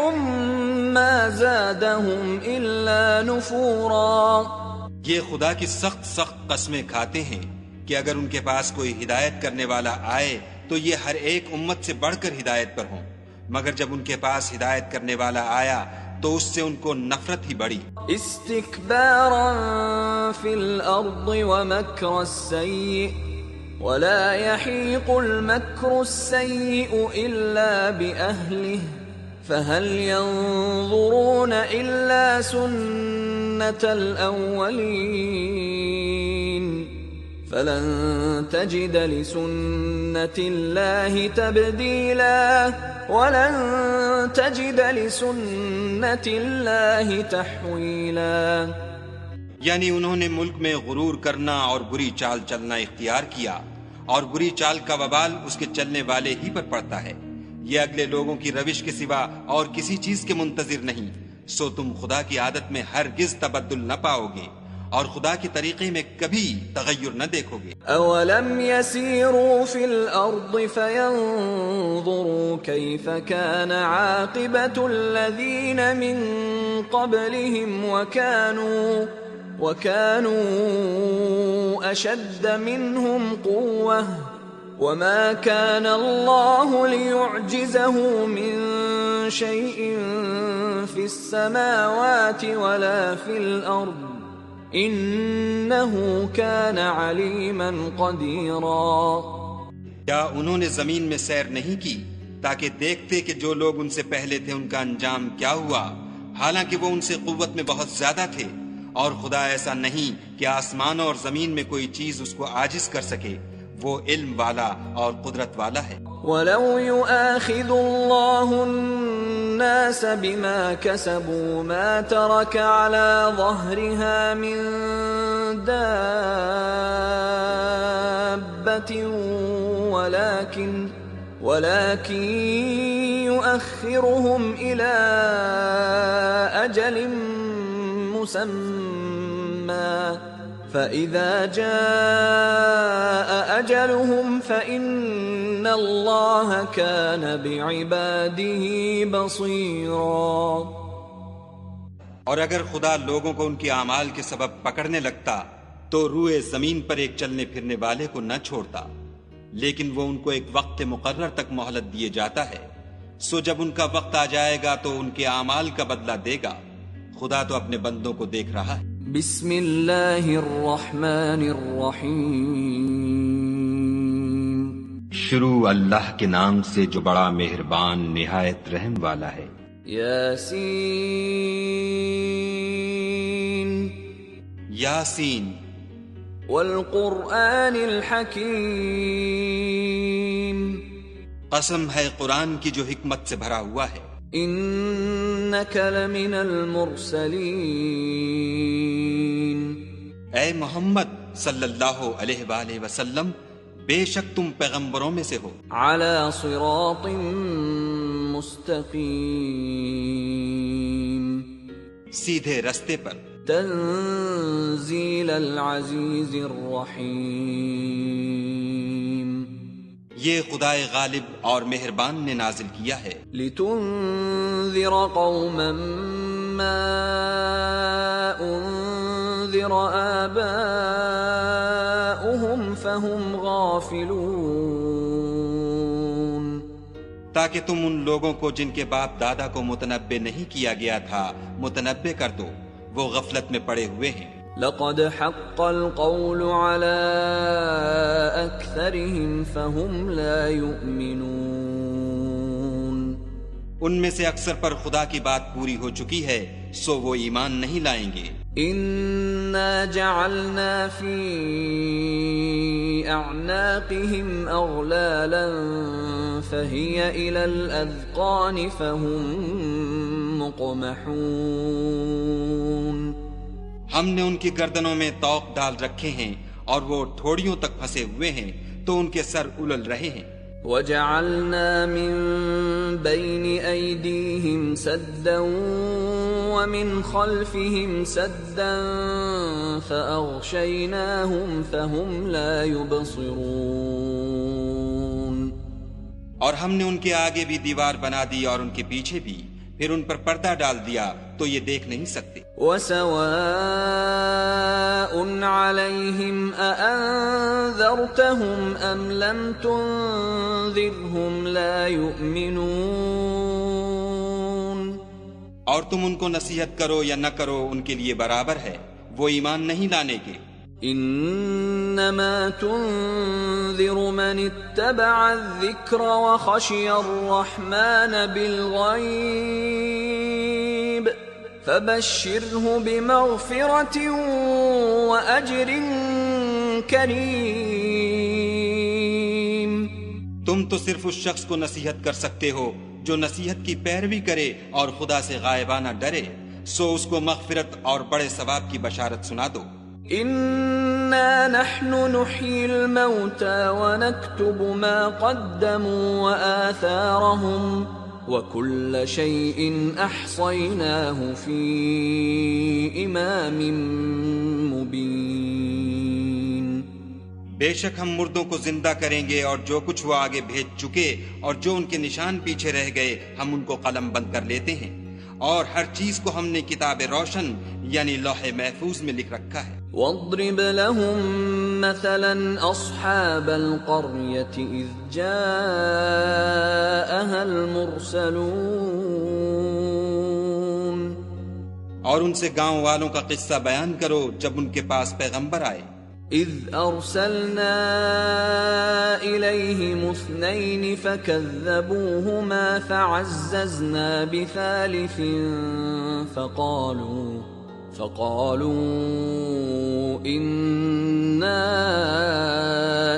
مَا زَادَهُمْ إِلَّا نُفُورًا۔ یہ خدا کی سخت قسمیں کھاتے ہیں کہ اگر ان کے پاس کوئی ہدایت کرنے والا آئے تو یہ ہر ایک امت سے بڑھ کر ہدایت پر ہوں، مگر جب ان کے پاس ہدایت کرنے والا آیا تو اس سے ان کو نفرت ہی بڑھی۔ استكبارا في الأرض ومكر السيء ولا يحيق المكر السيء إلا بأهله فهل ينظرون إلا سنة الأولين فلن تجد لسنة الله تبديلا وَلَن تَجِدَ لِسُنَّةِ اللَّهِ تَحْوِيلًا۔ یعنی انہوں نے ملک میں غرور کرنا اور بری چال چلنا اختیار کیا، اور بری چال کا وبال اس کے چلنے والے ہی پر پڑتا ہے۔ یہ اگلے لوگوں کی روش کے سوا اور کسی چیز کے منتظر نہیں، سو تم خدا کی عادت میں ہرگز تبدل نہ پاؤ گے اور خدا کے طریقے میں کبھی تغیر نہ دیکھو گے۔ اولم يسيروا في الارض فينظروا كيف كان عاقبة الذين من قبلهم وكانوا اشد منهم قوة وما كان الله ليعجزه من شيء في السماوات ولا في الارض انہو کان علیما قدیرا۔ کیا انہوں نے زمین میں سیر نہیں کی تاکہ دیکھتے کہ جو لوگ ان سے پہلے تھے ان کا انجام کیا ہوا، حالانکہ وہ ان سے قوت میں بہت زیادہ تھے، اور خدا ایسا نہیں کہ آسمانوں اور زمین میں کوئی چیز اس کو عاجز کر سکے، وہ علم والا اور قدرت والا ہے۔ وَلَوْ يُؤَاخِذُ اللَّهُ النَّاسَ بِمَا كَسَبُوا مَا تَرَكَ عَلَى ظَهْرِهَا مِن دَابَّةٍ وَلَكِنْ يُؤَخِّرُهُمْ إِلَى أَجَلٍ مُّسَمًّى فَإِذَا جَاءَ أَجَلُهُمْ فَإِنَّ اللَّهَ كَانَ بِعِبَادِهِ بَصِيرًا۔ اور اگر خدا لوگوں کو ان کے اعمال کے سبب پکڑنے لگتا تو روئے زمین پر ایک چلنے پھرنے والے کو نہ چھوڑتا، لیکن وہ ان کو ایک وقت مقرر تک مہلت دیے جاتا ہے، سو جب ان کا وقت آ جائے گا تو ان کے اعمال کا بدلہ دے گا۔ خدا تو اپنے بندوں کو دیکھ رہا ہے۔ بسم اللہ الرحمن الرحیم۔ شروع اللہ کے نام سے جو بڑا مہربان نہایت رحم والا ہے۔ یاسین یاسین والقرآن الحکیم، قسم ہے قرآن کی جو حکمت سے بھرا ہوا ہے۔ انک لمن المرسلین، اے محمد صلی اللہ علیہ وآلہ وسلم، بے شک تم پیغمبروں میں سے ہو۔ علی صراط مستقیم، سیدھے رستے پر۔ تنزیل العزیز الرحیم، یہ خدائے غالب اور مہربان نے نازل کیا ہے۔ لتنذر قوما ما انذر آباؤهم فهم غافلون، تاکہ تم ان لوگوں کو جن کے باپ دادا کو متنبع نہیں کیا گیا تھا متنبع کر دو، وہ غفلت میں پڑے ہوئے ہیں۔ لقد حق القول على أكثرهم فهم لا يؤمنون، ان میں سے اکثر پر خدا کی بات پوری ہو چکی ہے، سو وہ ایمان نہیں لائیں گے۔ إنا جعلنا في أعناقهم أغلالا فهي إلى الأذقان فهم مقمحون، ہم نے ان کی گردنوں میں طوق ڈال رکھے ہیں اور وہ ٹھوڑیوں تک پھنسے ہوئے ہیں تو ان کے سر الل رہے ہیں۔ وَجَعَلْنَا مِن بَيْنِ أَيْدِيهِمْ سَدًّا وَمِنْ خَلْفِهِمْ سَدًّا فَأَغْشَيْنَاهُمْ فَهُمْ لَا يُبْصِرُونَ، اور ہم نے ان کے آگے بھی دیوار بنا دی اور ان کے پیچھے بھی، پھر ان پر پردہ ڈال دیا تو یہ دیکھ نہیں سکتے. وَسَوَاءٌ عَلَيْهِمْ أَأَنذَرْتَهُمْ أَمْ لَمْ تُنذِرْهُمْ لَا يُؤْمِنُونَ. اور تم ان کو نصیحت کرو یا نہ کرو ان کے لیے برابر ہے، وہ ایمان نہیں لانے کے. انما تنذر من اتبع الذکر وخشی الرحمن بالغیب فبشره بمغفرة واجر کریم. تم تو صرف اس شخص کو نصیحت کر سکتے ہو جو نصیحت کی پیروی کرے اور خدا سے غائبانہ ڈرے، سو اس کو مغفرت اور بڑے ثواب کی بشارت سنا دو. انا نحن نحيي الموتى ونكتب ما قدموا وآثارهم وكل شيء احصيناه في امام مبين. بے شک ہم مردوں کو زندہ کریں گے اور جو کچھ وہ آگے بھیج چکے اور جو ان کے نشان پیچھے رہ گئے ہم ان کو قلم بند کر لیتے ہیں، اور ہر چیز کو ہم نے کتاب روشن یعنی لوح محفوظ میں لکھ رکھا ہے. واضرب لهم مثلا اصحاب القرية اذ جاءها المرسلون. اور ان سے گاؤں والوں کا قصہ بیان کرو جب ان کے پاس پیغمبر آئے. اذ ارسلنا الیہم اثنین فکذبوہما فعززنا بثالث فقالوا انا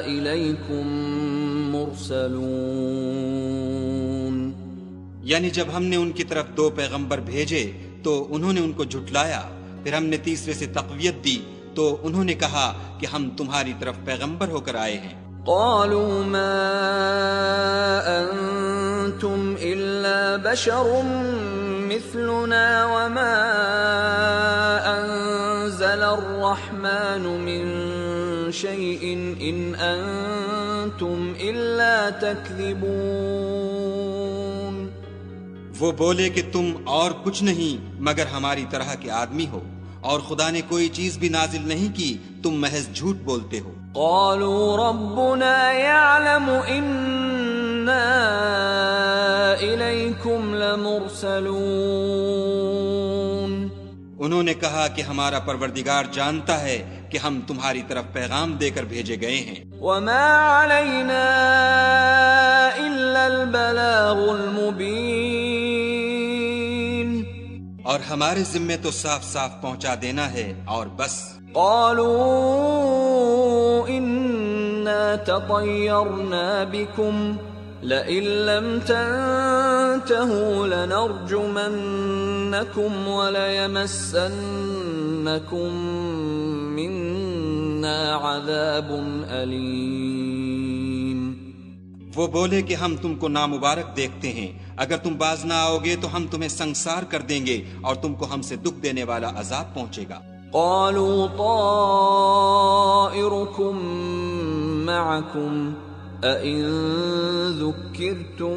الیکم مرسلون. یعنی جب ہم نے ان کی طرف 2 پیغمبر بھیجے تو انہوں نے ان کو جھٹلایا، پھر ہم نے تیسرے سے تقویت دی تو انہوں نے کہا کہ ہم تمہاری طرف پیغمبر ہو کر آئے ہیں. قالوا ما انتم الا بشر مثلنا وما انزل الرحمن من شيء ان انتم الا تكذبون. وہ بولے کہ تم اور کچھ نہیں مگر ہماری طرح کے آدمی ہو، اور خدا نے کوئی چیز بھی نازل نہیں کی، تم محض جھوٹ بولتے ہو. قالوا ربنا يعلم إنا إليكم لمرسلون. انہوں نے کہا کہ ہمارا پروردگار جانتا ہے کہ ہم تمہاری طرف پیغام دے کر بھیجے گئے ہیں. وما علينا إلا البلاغ المبين. اور ہمارے ذمے تو صاف صاف پہنچا دینا ہے اور بس. قالوا إنا تطيرنا بكم لئن لم تنتهوا لنرجمنكم وليمسنكم منا عذاب أليم. وہ بولے کہ ہم تم کو نامبارک دیکھتے ہیں، اگر تم باز نہ آؤ گے تو ہم تمہیں سنسار کر دیں گے اور تم کو ہم سے دکھ دینے والا عذاب پہنچے گا. قالوا طائركم معكم أئن ذكرتم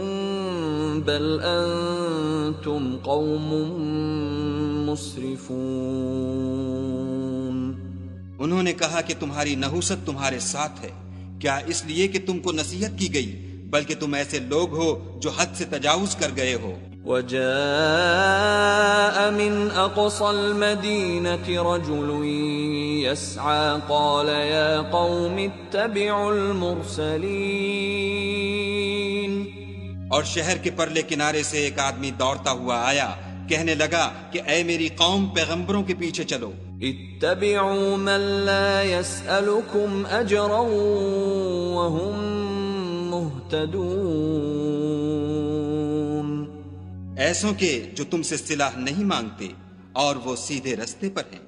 بل أنتم قوم مسرفون. انہوں نے کہا کہ تمہاری نحوست تمہارے ساتھ ہے، کیا اس لیے کہ تم کو نصیحت کی گئی، بلکہ تم ایسے لوگ ہو جو حد سے تجاوز کر گئے ہو. وجاء من أقصى المدينة رجل يسعى قال يا قوم اتبعوا المرسلين. اور شہر کے پرلے کنارے سے ایک آدمی دوڑتا ہوا آیا، کہنے لگا کہ اے میری قوم پیغمبروں کے پیچھے چلو. اتبعوا من لا يسألكم أجرا وهم مهتدون. ایسوں کے جو تم سے صلاح نہیں مانگتے اور وہ سیدھے رستے پر ہیں.